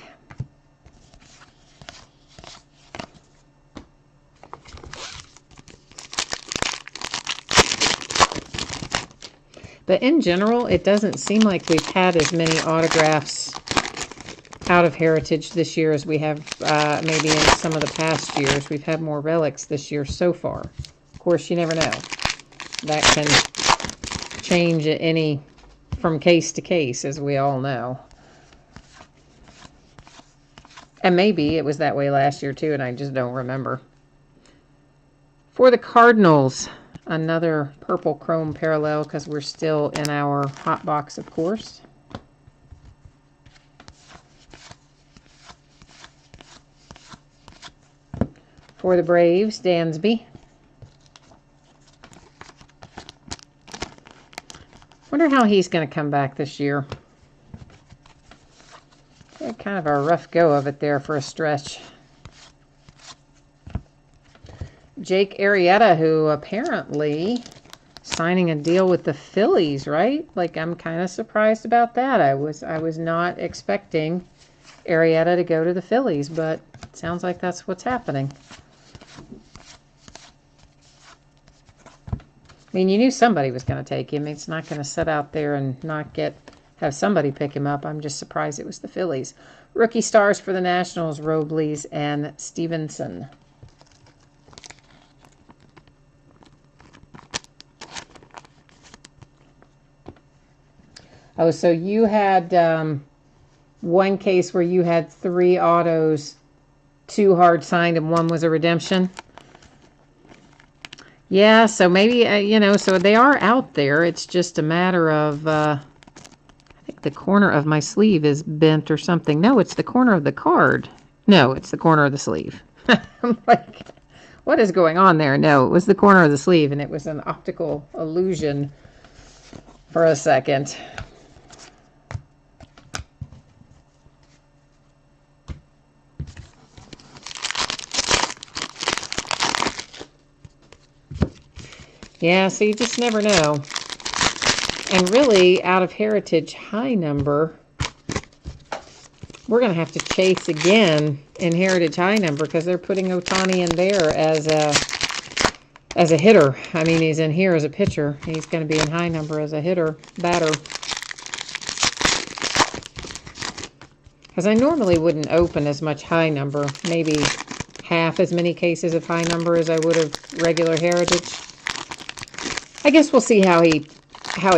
S1: But in general, it doesn't seem like we've had as many autographs out of Heritage this year as we have maybe in some of the past years. We've had more relics this year so far. Of course, you never know. That can change from case to case, as we all know. And maybe it was that way last year too, and I just don't remember. For the Cardinals, another purple chrome parallel, because we're still in our hot box, of course. For the Braves, Dansby. Wonder how he's going to come back this year. Had kind of a rough go of it there for a stretch. Jake Arrieta, who apparently signing a deal with the Phillies, right? Like, I'm kind of surprised about that. I was not expecting Arrieta to go to the Phillies, but it sounds like that's what's happening. I mean, you knew somebody was going to take him. It's not going to sit out there and not have somebody pick him up. I'm just surprised it was the Phillies. Rookie stars for the Nationals, Robles and Stevenson. Oh, so you had one case where you had 3 autos, 2 hard signed, and 1 was a redemption? Yeah, so maybe, so they are out there. It's just a matter of, I think the corner of my sleeve is bent or something. No, it's the corner of the card. No, it's the corner of the sleeve. I'm like, what is going on there? No, it was the corner of the sleeve, and it was an optical illusion for a second. Yeah, so you just never know. And really, out of Heritage high number, we're going to have to chase again in Heritage high number because they're putting Ohtani in there as a hitter. I mean, he's in here as a pitcher. He's going to be in high number as a hitter, batter. Because I normally wouldn't open as much high number, maybe half as many cases of high number as I would of regular Heritage. I guess we'll see how he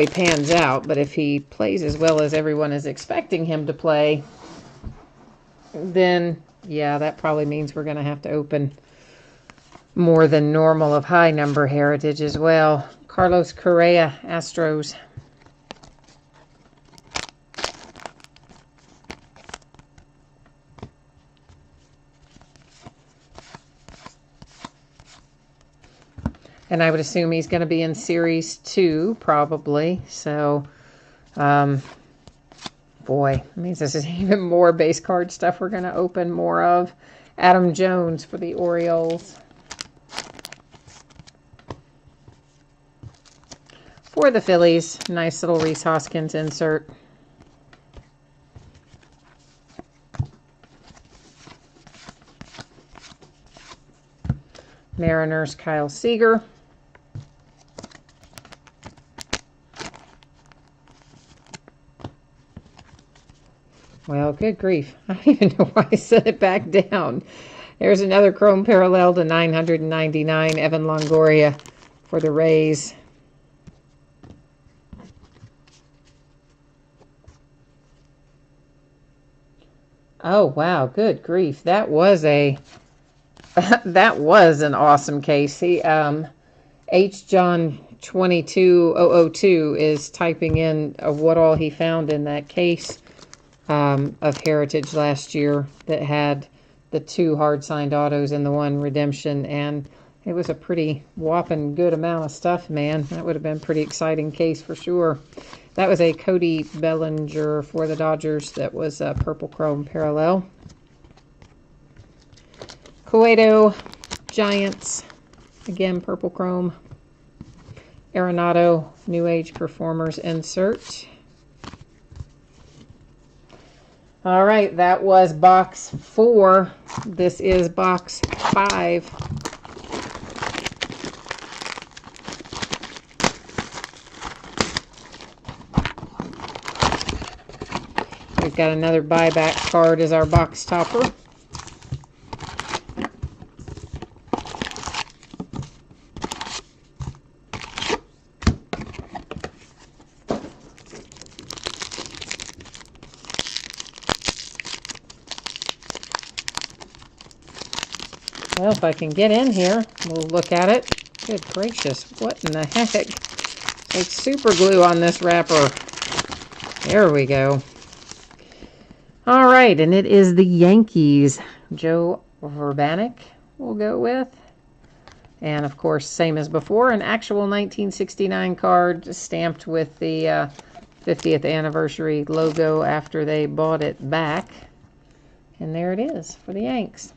S1: pans out, but if he plays as well as everyone is expecting him to play, then yeah, that probably means we're going to have to open more than normal of high number Heritage as well. Carlos Correa, Astros. And I would assume he's going to be in Series 2, probably. So, boy, it means this is even more base card stuff we're going to open more of. Adam Jones for the Orioles. for the Phillies. Nice little Rhys Hoskins insert. Mariners, Kyle Seager. Well, good grief. I don't even know why I set it back down. There's another chrome parallel to 999, Evan Longoria for the Rays. Oh, wow, good grief. That was an awesome case. He H. John 22002 is typing in of what all he found in that case of Heritage last year that had the 2 hard-signed autos and the 1 redemption, and it was a pretty whopping good amount of stuff, man. That would have been a pretty exciting case for sure. That was a Cody Bellinger for the Dodgers. That was a purple chrome parallel. Cueto, Giants, again purple chrome. Arenado, New Age Performers insert. All right, that was box 4. This is box 5. We've got another buyback card as our box topper. Well, if I can get in here, we'll look at it. Good gracious, what in the heck? Like super glue on this wrapper. There we go. All right, and it is the Yankees. Joe Verbanek we'll go with. And, of course, same as before, an actual 1969 card stamped with the 50th anniversary logo after they bought it back. And there it is for the Yanks.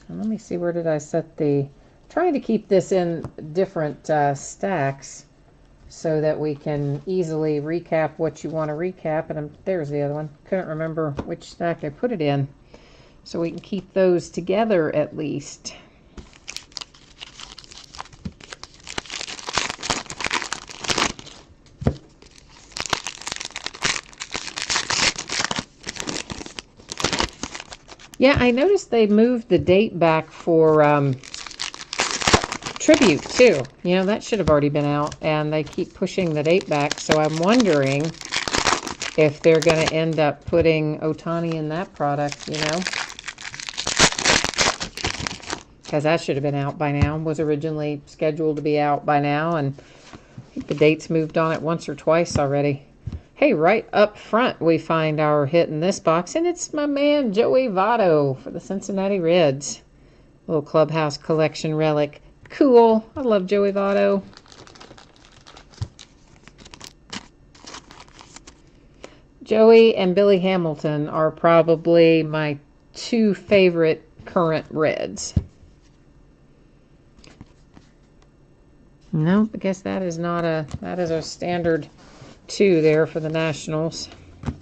S1: And let me see, where did I set the... Trying to keep this in different stacks so that we can easily recap what you want to recap. And there's the other one. Couldn't remember which stack I put it in. So we can keep those together at least. Yeah, I noticed they moved the date back for Tribute, too. You know, that should have already been out, and they keep pushing the date back, so I'm wondering if they're going to end up putting Ohtani in that product, you know? Because that should have been out by now. Was originally scheduled to be out by now, and I think the date's moved on it once or twice already. Hey, right up front, we find our hit in this box, and it's my man Joey Votto for the Cincinnati Reds. Little Clubhouse Collection relic. Cool. I love Joey Votto. Joey and Billy Hamilton are probably my 2 favorite current Reds. No, I guess that is not a, that is a standard 2 there for the Nationals,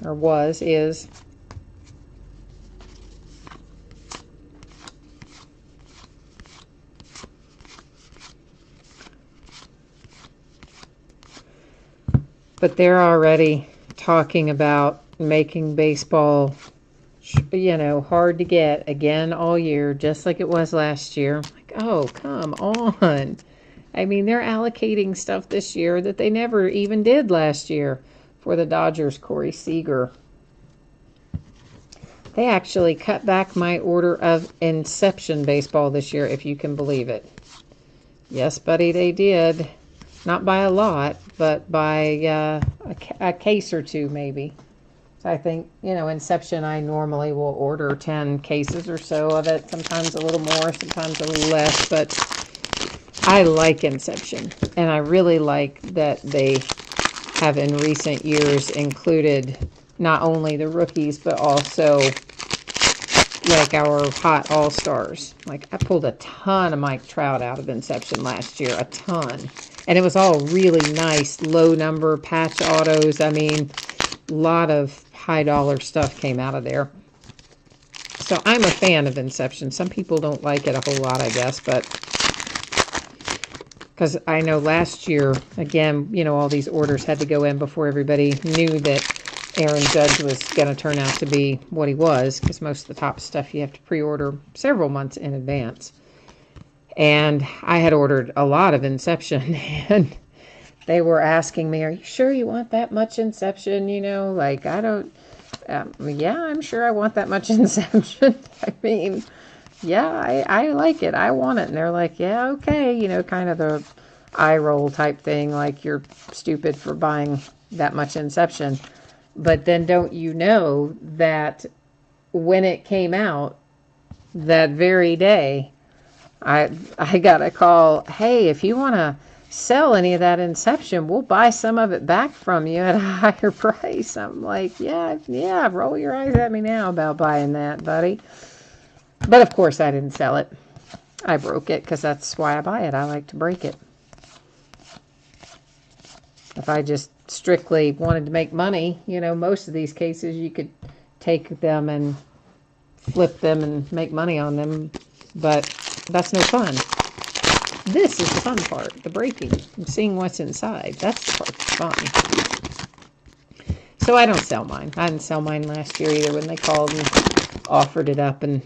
S1: or is. But they're already talking about making baseball, you know, hard to get again all year, just like it was last year. Like, oh, come on. I mean, they're allocating stuff this year that they never even did last year for the Dodgers, Corey Seager. They actually cut back my order of Inception baseball this year, if you can believe it. Yes, buddy, they did. Not by a lot, but by a case or 2, maybe. So I think, you know, Inception, I normally will order 10 cases or so of it. Sometimes a little more, sometimes a little less, but I like Inception, and I really like that they have in recent years included not only the rookies, but also like our hot all-stars. Like, I pulled a ton of Mike Trout out of Inception last year, a ton. And it was all really nice, low number patch autos. I mean, a lot of high dollar stuff came out of there. So I'm a fan of Inception. Some people don't like it a whole lot, I guess, but because I know last year, again, you know, all these orders had to go in before everybody knew that Aaron Judge was going to turn out to be what he was, because most of the top stuff you have to pre-order several months in advance. And I had ordered a lot of Inception, and they were asking me, are you sure you want that much Inception? You know, like, I don't, yeah, I'm sure I want that much Inception. I mean, yeah, I like it. I want it. And they're like, yeah, okay. You know, kind of the eye roll type thing, like you're stupid for buying that much Inception. But then don't you know that when it came out that very day, I got a call, hey, if you want to sell any of that Inception, we'll buy some of it back from you at a higher price. I'm like, yeah, roll your eyes at me now about buying that, buddy. But of course I didn't sell it. I broke it because that's why I buy it. I like to break it. If I just strictly wanted to make money, you know, most of these cases you could take them and flip them and make money on them, but that's no fun. This is the fun part, the breaking, and seeing what's inside. That's the part that's fun. So I don't sell mine. I didn't sell mine last year either when they called and offered it up and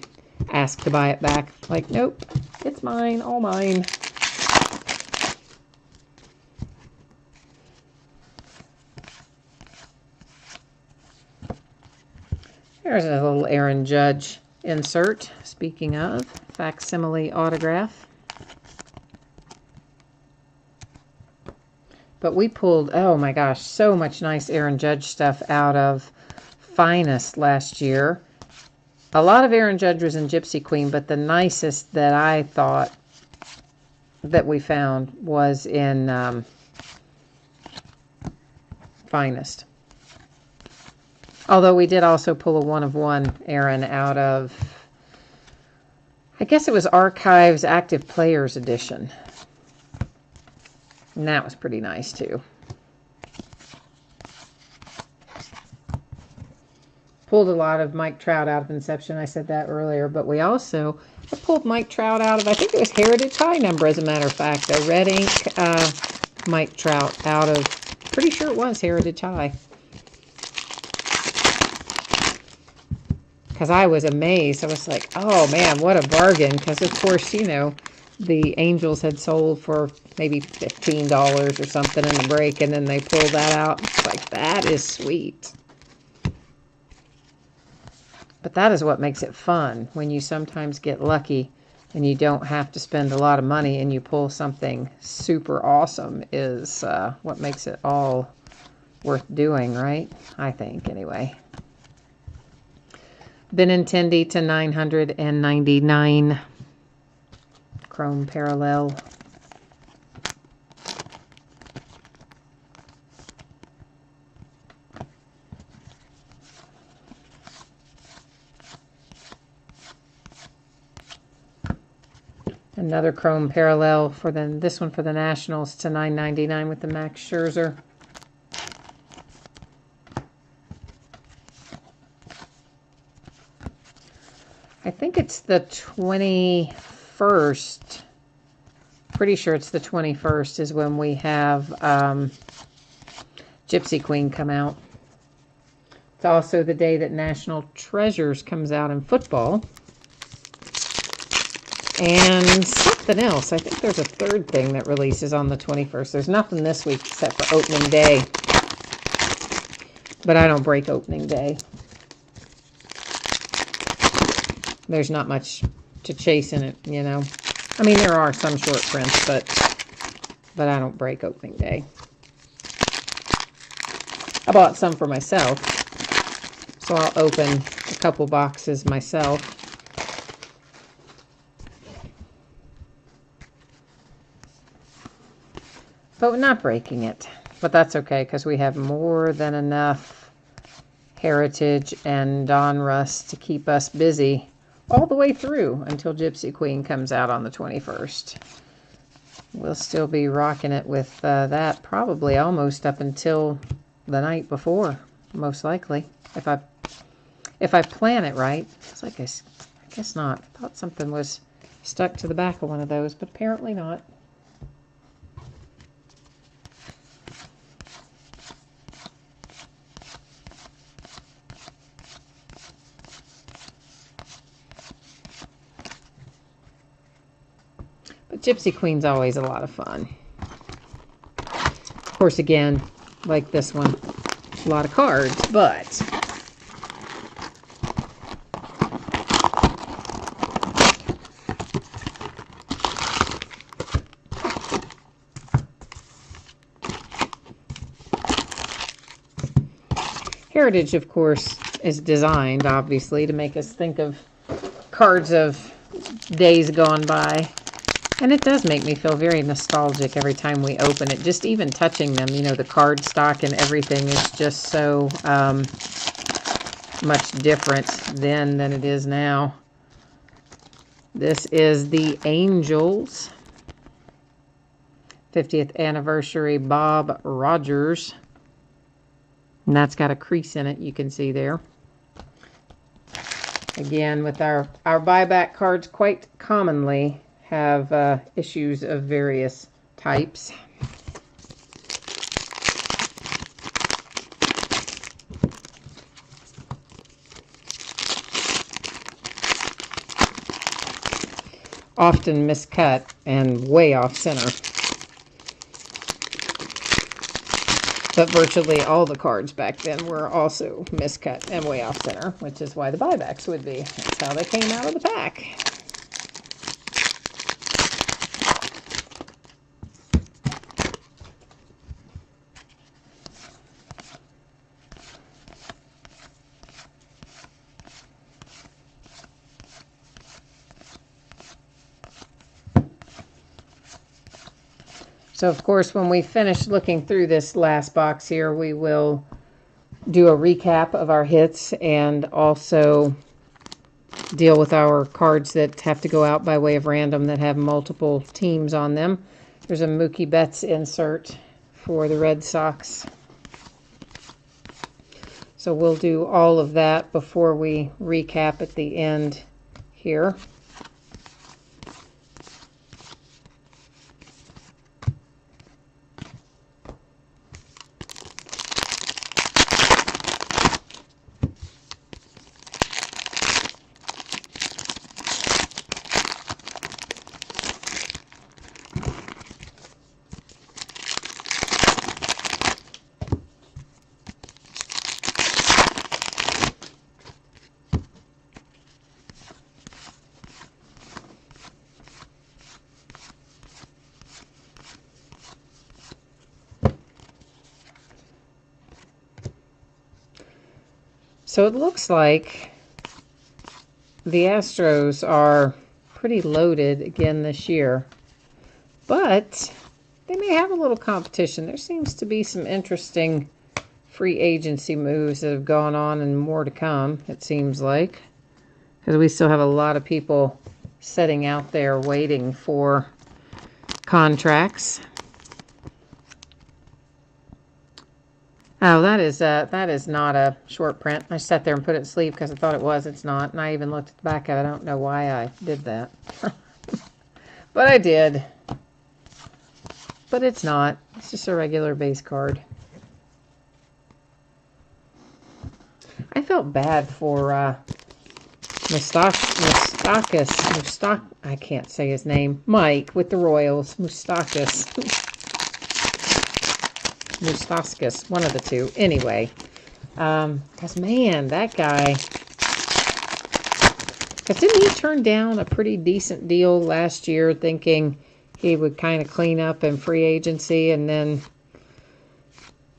S1: asked to buy it back. Like, nope, it's mine, all mine. There's a little Aaron Judge insert. Speaking of, facsimile autograph. But we pulled, oh my gosh, so much nice Aaron Judge stuff out of Finest last year. A lot of Aaron Judge was in Gypsy Queen, but the nicest that I thought that we found was in Finest. Although we did also pull a one-of-one Aaron out of, I guess it was Archives Active Players Edition. And that was pretty nice too. Pulled a lot of Mike Trout out of Inception. I said that earlier. But we also, I pulled Mike Trout out of, I think it was Heritage High number, as a matter of fact. A red ink Mike Trout out of, pretty sure it was Heritage High. Because I was amazed. I was like, oh man, what a bargain. Because of course, you know, the Angels had sold for maybe $15 or something in the break. And then they pulled that out. It's like, that is sweet. But that is what makes it fun, when you sometimes get lucky and you don't have to spend a lot of money and you pull something super awesome, is what makes it all worth doing, right? I think, anyway. Benintendi to 999. Chrome parallel. Another chrome parallel for this one for the Nationals to $9.99 with the Max Scherzer. I think it's the 21st. Pretty sure it's the 21st is when we have Gypsy Queen come out. It's also the day that National Treasures comes out in football. And something else. I think there's a third thing that releases on the 21st. There's nothing this week except for opening day. But I don't break opening day. There's not much to chase in it, you know. I mean, there are some short prints, but I don't break opening day. I bought some for myself. So I'll open a couple boxes myself. But we're not breaking it. But that's okay, because we have more than enough Heritage and Donruss to keep us busy all the way through until Gypsy Queen comes out on the 21st. We'll still be rocking it with that probably almost up until the night before, most likely, if I plan it right. It's like I guess not. I thought something was stuck to the back of one of those, but apparently not. But Gypsy Queen's always a lot of fun. Of course, again, like this one, a lot of cards, but Heritage, of course, is designed, obviously, to make us think of cards of days gone by. And it does make me feel very nostalgic every time we open it. Just even touching them, you know, the card stock and everything is just so much different then than it is now. This is the Angels 50th anniversary Bob Rogers. And that's got a crease in it, you can see there. Again, with our buyback cards quite commonly have issues of various types. Often miscut and way off center. But virtually all the cards back then were also miscut and way off center, which is why the buybacks would be. That's how they came out of the pack. So, of course, when we finish looking through this last box here, we will do a recap of our hits and also deal with our cards that have to go out by way of random that have multiple teams on them. There's a Mookie Betts insert for the Red Sox. So we'll do all of that before we recap at the end here. So it looks like the Astros are pretty loaded again this year, but they may have a little competition. There seems to be some interesting free agency moves that have gone on and more to come, it seems like, because we still have a lot of people sitting out there waiting for contracts. Oh, that is not a short print. I sat there and put it in sleeve because I thought it was. It's not. And I even looked at the back of it. I don't know why I did that. But I did. But it's not. It's just a regular base card. I felt bad for I can't say his name. Mike with the Royals. Moustakas, one of the two. Anyway, because, man, that guy... Because didn't he turn down a pretty decent deal last year thinking he would kind of clean up in free agency and then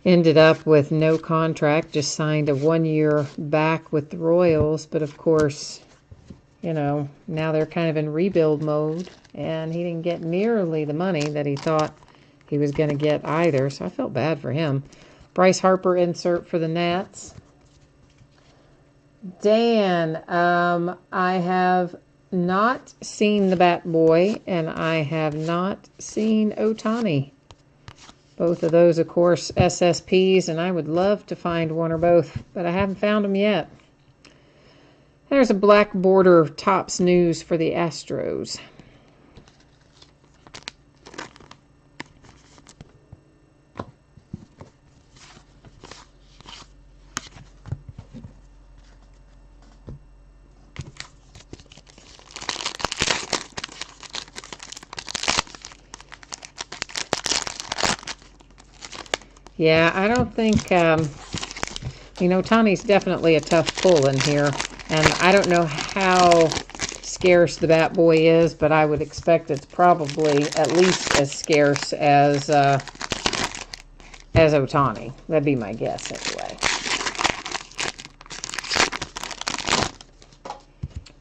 S1: ended up with no contract, just signed a 1 year back with the Royals. But, of course, you know, now they're kind of in rebuild mode, and he didn't get nearly the money that he thought he was going to get either, so I felt bad for him. Bryce Harper insert for the Nats. Dan, I have not seen the Bat Boy, and I have not seen Otani. Both of those, of course, SSPs, and I would love to find one or both, but I haven't found them yet. There's a black border Topps news for the Astros. Yeah, I don't think, Tani's definitely a tough pull in here. And I don't know how scarce the Bat Boy is, but I would expect it's probably at least as scarce as Otani. That'd be my guess anyway.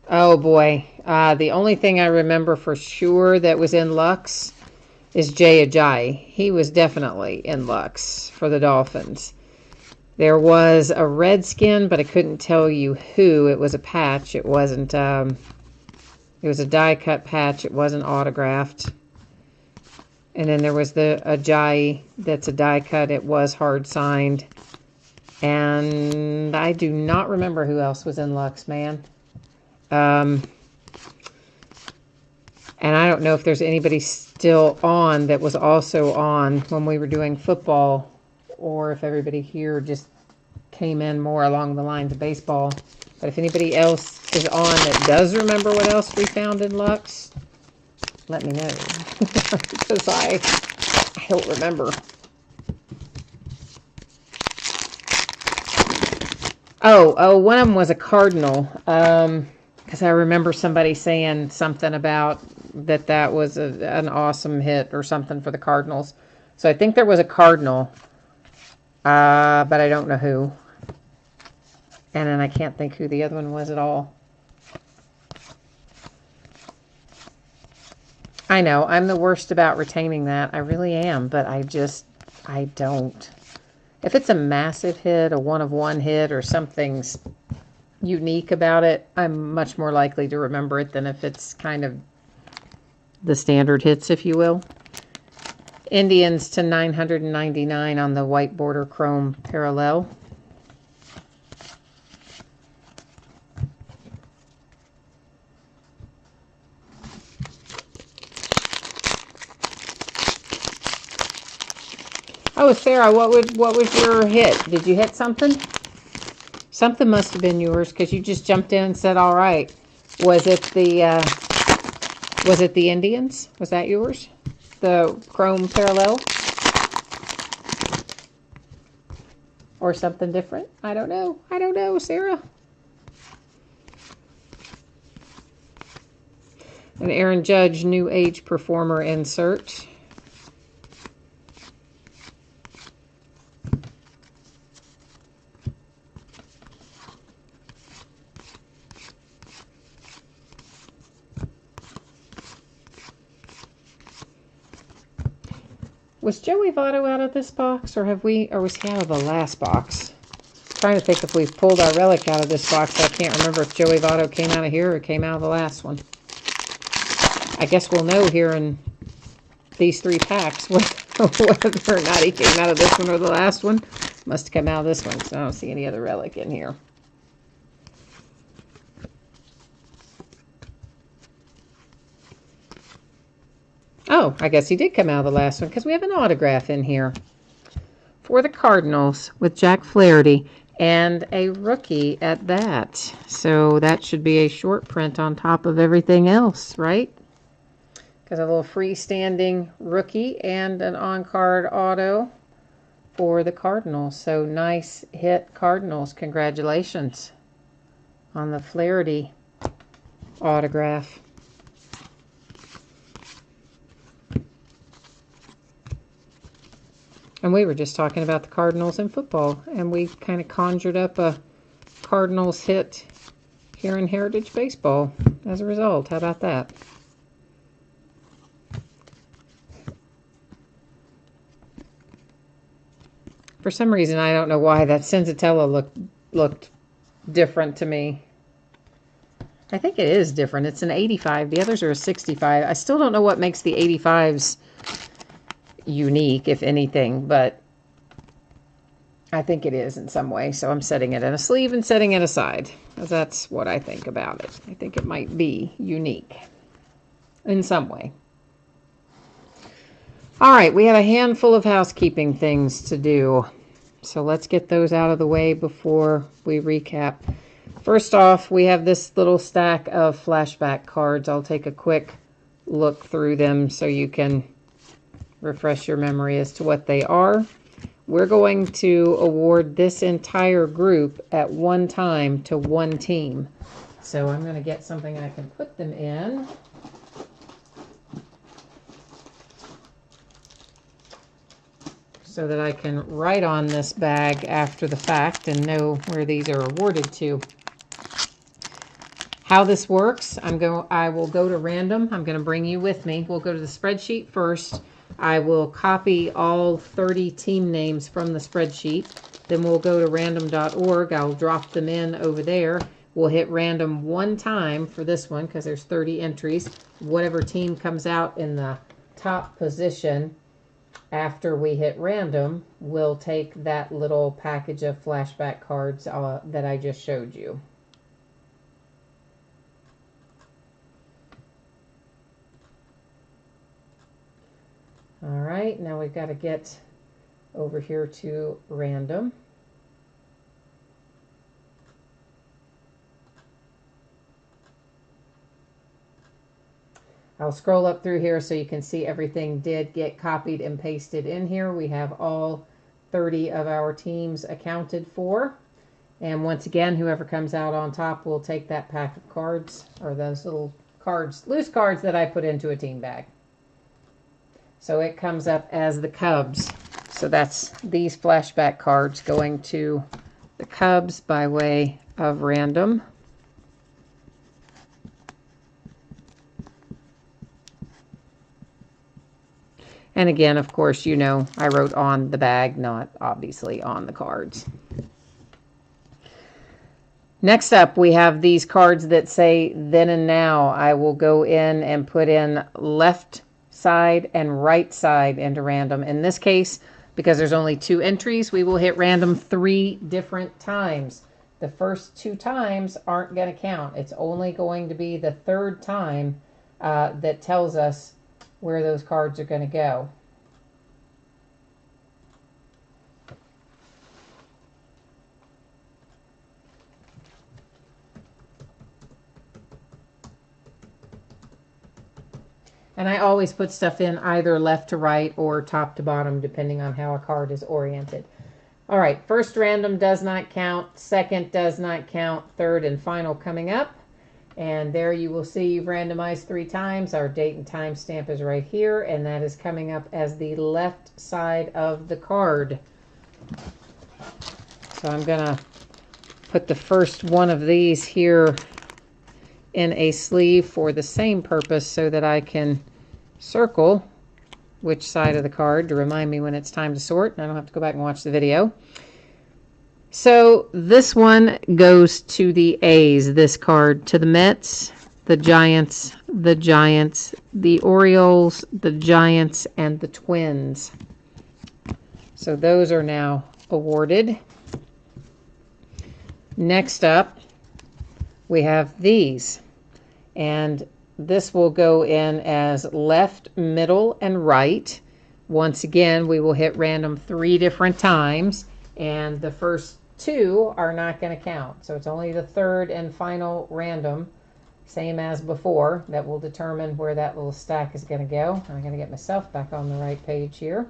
S1: Oh boy. The only thing I remember for sure that was in Luxe is Jay Ajayi. He was definitely in Luxe for the Dolphins. There was a Redskin, but I couldn't tell you who. It was a patch. It wasn't, it was a die-cut patch. It wasn't autographed. And then there was the Ajayi that's a die-cut. It was hard-signed. And I do not remember who else was in Luxe, man. And I don't know if there's anybody still on that was also on when we were doing football, or if everybody here just came in more along the lines of baseball. But if anybody else is on that does remember what else we found in Luxe, let me know. Because I don't remember. Oh, one of them was a Cardinal. Because I remember somebody saying something about that was an awesome hit or something for the Cardinals. So I think there was a Cardinal, but I don't know who. And then I can't think who the other one was at all. I know, I'm the worst about retaining that. I really am, but I don't. If it's a massive hit, a one-of-one hit, or something's unique about it, I'm much more likely to remember it than if it's kind of the standard hits, if you will. Indians to 999 on the white border chrome parallel. Oh, Sarah, what was your hit? Did you hit something? Something must have been yours because you just jumped in and said, "All right." Was it the Indians? Was that yours? The chrome parallel? Or something different? I don't know. I don't know, Sarah. An Aaron Judge New Age Performer insert. Was Joey Votto out of this box, or was he out of the last box? I'm trying to think if we've pulled our relic out of this box. I can't remember if Joey Votto came out of here or came out of the last one. I guess we'll know here in these 3 packs whether or not he came out of this one or the last one. Must have come out of this one, because I don't see any other relic in here. Oh, I guess he did come out of the last one because we have an autograph in here for the Cardinals with Jack Flaherty and a rookie at that. So that should be a short print on top of everything else, right? Because a little freestanding rookie and an on-card auto for the Cardinals. So nice hit, Cardinals. Congratulations on the Flaherty autograph. And we were just talking about the Cardinals in football, and we kind of conjured up a Cardinals hit here in Heritage Baseball as a result. How about that? For some reason, I don't know why, that Senzatella looked different to me. I think it is different. It's an 85. The others are a 65. I still don't know what makes the 85s unique, if anything, but I think it is in some way. So I'm setting it in a sleeve and setting it aside. That's what I think about it. I think it might be unique in some way. All right, we have a handful of housekeeping things to do. So let's get those out of the way before we recap. First off, we have this little stack of flashback cards. I'll take a quick look through them so you can refresh your memory as to what they are. We're going to award this entire group at one time to one team. So I'm going to get something I can put them in. So that I can write on this bag after the fact and know where these are awarded to. How this works, I will go to random. I'm going to bring you with me. We'll go to the spreadsheet first. I will copy all 30 team names from the spreadsheet. Then we'll go to random.org. I'll drop them in over there. We'll hit random one time for this one because there's 30 entries. Whatever team comes out in the top position after we hit random, we'll take that little package of flashback cards that I just showed you. All right, now we've got to get over here to random. I'll scroll up through here so you can see everything did get copied and pasted in here. We have all 30 of our teams accounted for. And once again, whoever comes out on top will take that pack of cards, or those little cards, loose cards that I put into a team bag. So it comes up as the Cubs. So that's these flashback cards going to the Cubs by way of random. And again, of course, you know, I wrote on the bag, not obviously on the cards. Next up, we have these cards that say then and now. I will go in and put in left side and right side into random. In this case, because there's only 2 entries, we will hit random 3 different times. The first 2 times aren't going to count. It's only going to be the 3rd time that tells us where those cards are going to go. And I always put stuff in either left to right or top to bottom, depending on how a card is oriented. All right, first random does not count. Second does not count. Third and final coming up. And there you will see you've randomized 3 times. Our date and time stamp is right here, and that is coming up as the left side of the card. So I'm going to put the first one of these here in a sleeve for the same purpose so that I can circle which side of the card to remind me when it's time to sort, and I don't have to go back and watch the video. So this one goes to the A's, this card, to the Mets, the Giants, the Orioles, the Giants, and the Twins. So those are now awarded. Next up, we have these. And this will go in as left, middle, and right. Once again, we will hit random 3 different times. And the first 2 are not going to count. So it's only the 3rd and final random, same as before, that will determine where that little stack is going to go. I'm going to get myself back on the right page here.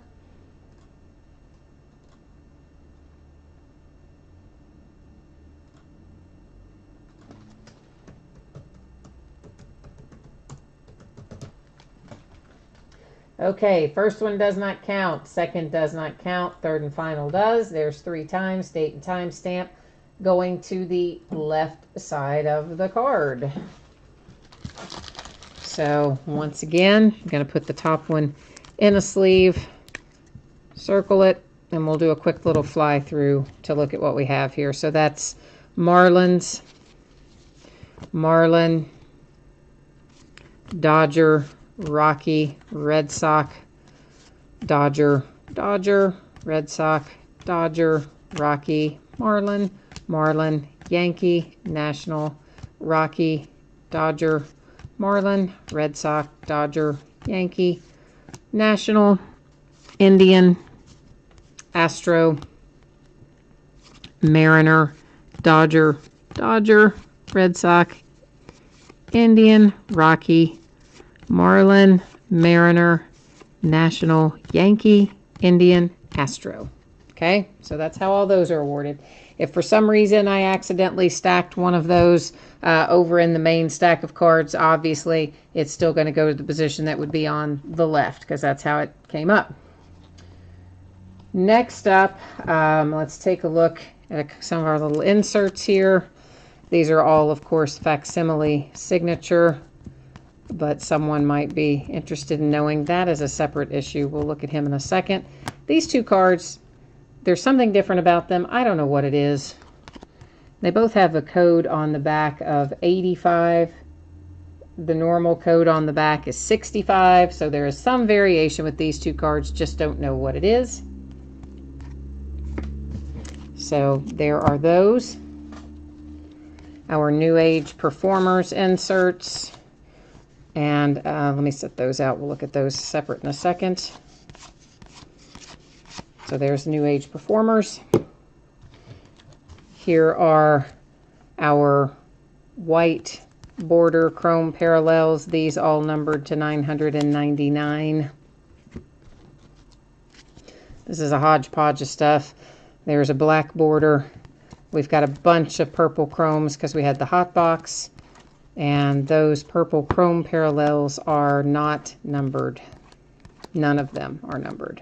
S1: Okay, first one does not count, second does not count, third and final does. There's 3 times, date and time stamp going to the left side of the card. So once again, I'm going to put the top one in a sleeve, circle it, and we'll do a quick little fly through to look at what we have here. So that's Marlins, Marlin, Dodger, Rocky, Red Sox, Dodger, Dodger, Red Sox, Dodger, Rocky, Marlin, Marlin, Yankee, National, Rocky, Dodger, Marlin, Red Sox, Dodger, Yankee, National, Indian, Astro, Mariner, Dodger, Dodger, Red Sox, Indian, Rocky, Marlin, Mariner, National, Yankee, Indian, Astro. Okay, so that's how all those are awarded. If for some reason I accidentally stacked one of those over in the main stack of cards, obviously it's still going to go to the position that would be on the left because that's how it came up. Next up, let's take a look at some of our little inserts here. These are all, of course, facsimile signature, but someone might be interested in knowing that is a separate issue. We'll look at him in a second. These two cards, there's something different about them. I don't know what it is. They both have a code on the back of 85. The normal code on the back is 65, so there is some variation with these two cards, just don't know what it is. So there are those. Our New Age Performers inserts. And let me set those out. We'll look at those separate in a second. So there's New Age Performers. Here are our white border chrome parallels. These all numbered to 999. This is a hodgepodge of stuff. There's a black border. We've got a bunch of purple chromes because we had the hot box. And those purple chrome parallels are not numbered. None of them are numbered.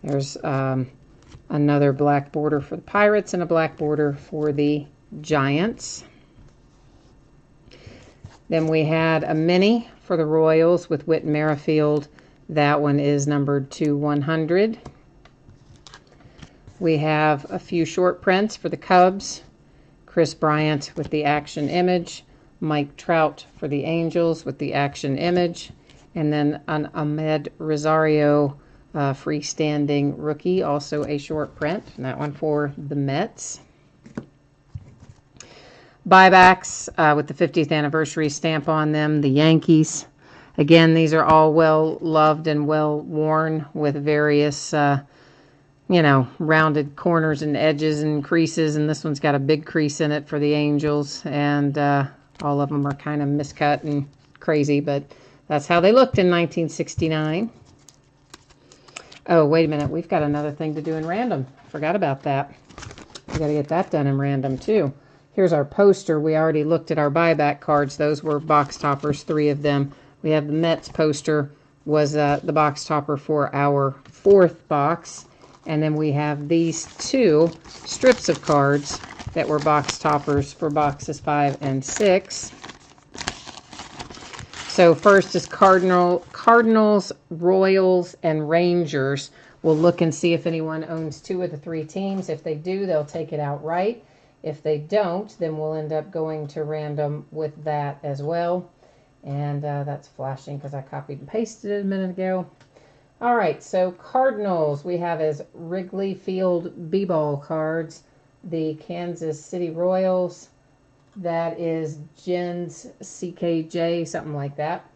S1: There's another black border for the Pirates and a black border for the Giants. Then we had a mini for the Royals with Whit Merrifield. That one is numbered to 100. We have a few short prints for the Cubs. Chris Bryant with the action image. Mike Trout for the Angels with the action image. And then an Ahmed Rosario freestanding rookie, also a short print. And that one for the Mets. Buybacks with the 50th anniversary stamp on them. The Yankees. Again, these are all well loved and well worn with various rounded corners and edges and creases, and this one's got a big crease in it for the Angels, and all of them are kind of miscut and crazy, but that's how they looked in 1969. Oh, wait a minute, we've got another thing to do in random. Forgot about that. We got to get that done in random too. Here's our poster. We already looked at our buyback cards. Those were box toppers, 3 of them. We have the Mets poster was the box topper for our 4th box. And then we have these 2 strips of cards that were box toppers for boxes 5 and 6. So first is Cardinals, Royals, and Rangers. We'll look and see if anyone owns 2 of the 3 teams. If they do, they'll take it outright. If they don't, then we'll end up going to random with that as well. And that's flashing because I copied and pasted it a minute ago. All right, so Cardinals, we have as Wrigley Field B-ball cards. The Kansas City Royals, that is Jen's CKJ, something like that.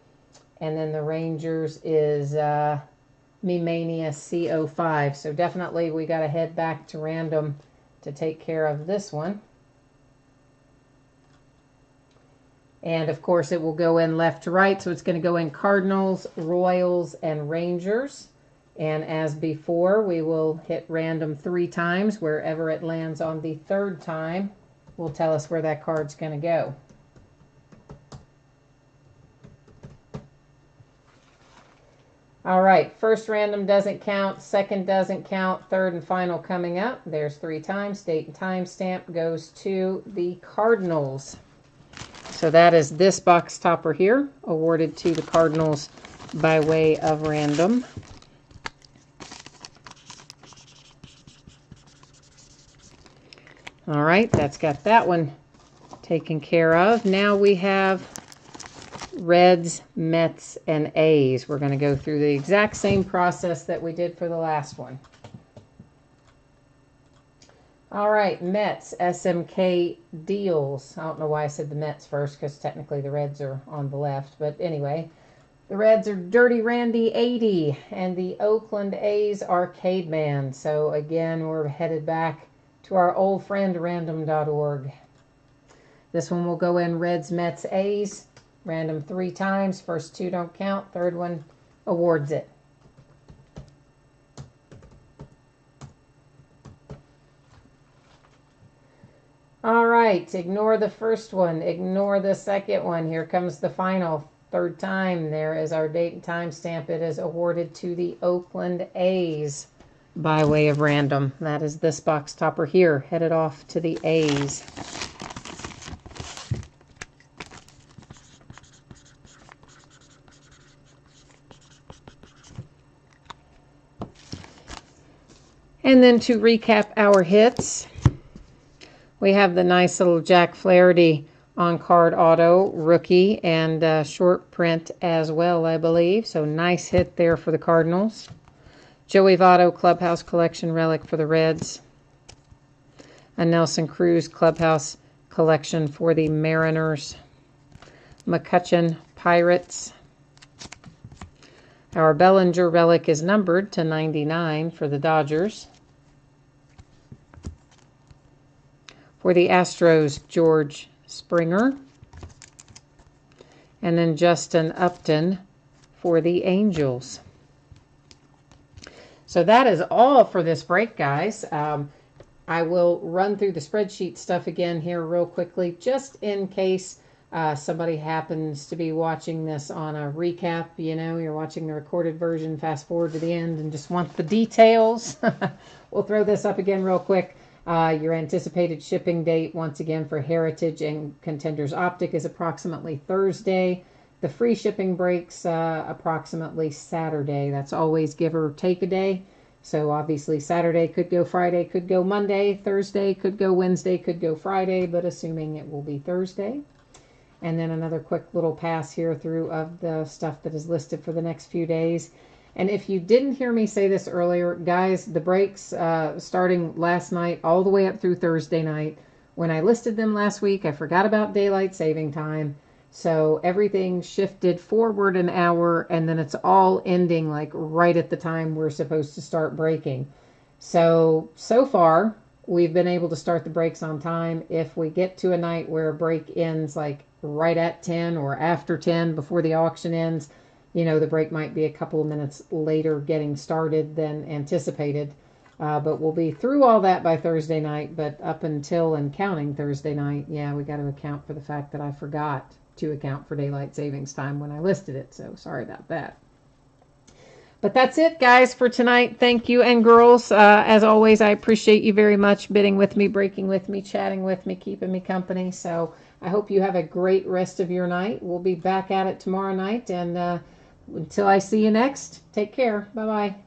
S1: And then the Rangers is Me-Mania CO5. So definitely we got to head back to random to take care of this one. And, of course, it will go in left to right, so it's going to go in Cardinals, Royals, and Rangers. And as before, we will hit random 3 times. Wherever it lands on the 3rd time will tell us where that card's going to go. All right, first random doesn't count, second doesn't count, third and final coming up. There's 3 times. Date and time stamp goes to the Cardinals. So that is this box topper here, awarded to the Cardinals by way of random. All right, that's got that one taken care of. Now we have Reds, Mets, and A's. We're going to go through the exact same process that we did for the last one. All right, Mets, SMK deals. I don't know why I said the Mets first, because technically the Reds are on the left. But anyway, the Reds are Dirty Randy 80, and the Oakland A's Arcade Man. So again, we're headed back to our old friend random.org. This one will go in Reds, Mets, A's. Random 3 times. First 2 don't count. Third one awards it. All right, ignore the first one, ignore the second one. Here comes the final, 3rd time. There is our date and time stamp. It is awarded to the Oakland A's by way of random. That is this box topper here, headed off to the A's. And then to recap our hits, we have the nice little Jack Flaherty on-card auto rookie and short print as well, I believe. So nice hit there for the Cardinals. Joey Votto Clubhouse Collection relic for the Reds. A Nelson Cruz Clubhouse Collection for the Mariners. McCutchen Pirates. Our Bellinger relic is numbered to 99 for the Dodgers. For the Astros, George Springer. And then Justin Upton for the Angels. So that is all for this break, guys. I will run through the spreadsheet stuff again here real quickly, just in case somebody happens to be watching this on a recap. You know, you're watching the recorded version, fast forward to the end, and just want the details. We'll throw this up again real quick. Your anticipated shipping date, once again, for Heritage and Contenders Optic is approximately Thursday. The free shipping breaks approximately Saturday. That's always give or take a day. So obviously Saturday could go Friday, could go Monday. Thursday could go Wednesday, could go Friday, but assuming it will be Thursday. And then another quick little pass here through of the stuff that is listed for the next few days. And if you didn't hear me say this earlier, guys, the breaks starting last night all the way up through Thursday night. When I listed them last week, I forgot about daylight saving time. So everything shifted forward an hour, and then it's all ending like right at the time we're supposed to start breaking. So far, we've been able to start the breaks on time. If we get to a night where a break ends like right at 10 or after 10 before the auction ends, you know, the break might be a couple of minutes later getting started than anticipated. But we'll be through all that by Thursday night. But up until and counting Thursday night, yeah, we got to account for the fact that I forgot to account for daylight savings time when I listed it. So sorry about that. But that's it, guys, for tonight. Thank you. And girls, as always, I appreciate you very much bidding with me, breaking with me, chatting with me, keeping me company. So I hope you have a great rest of your night. We'll be back at it tomorrow night. And until I see you next, take care. Bye-bye.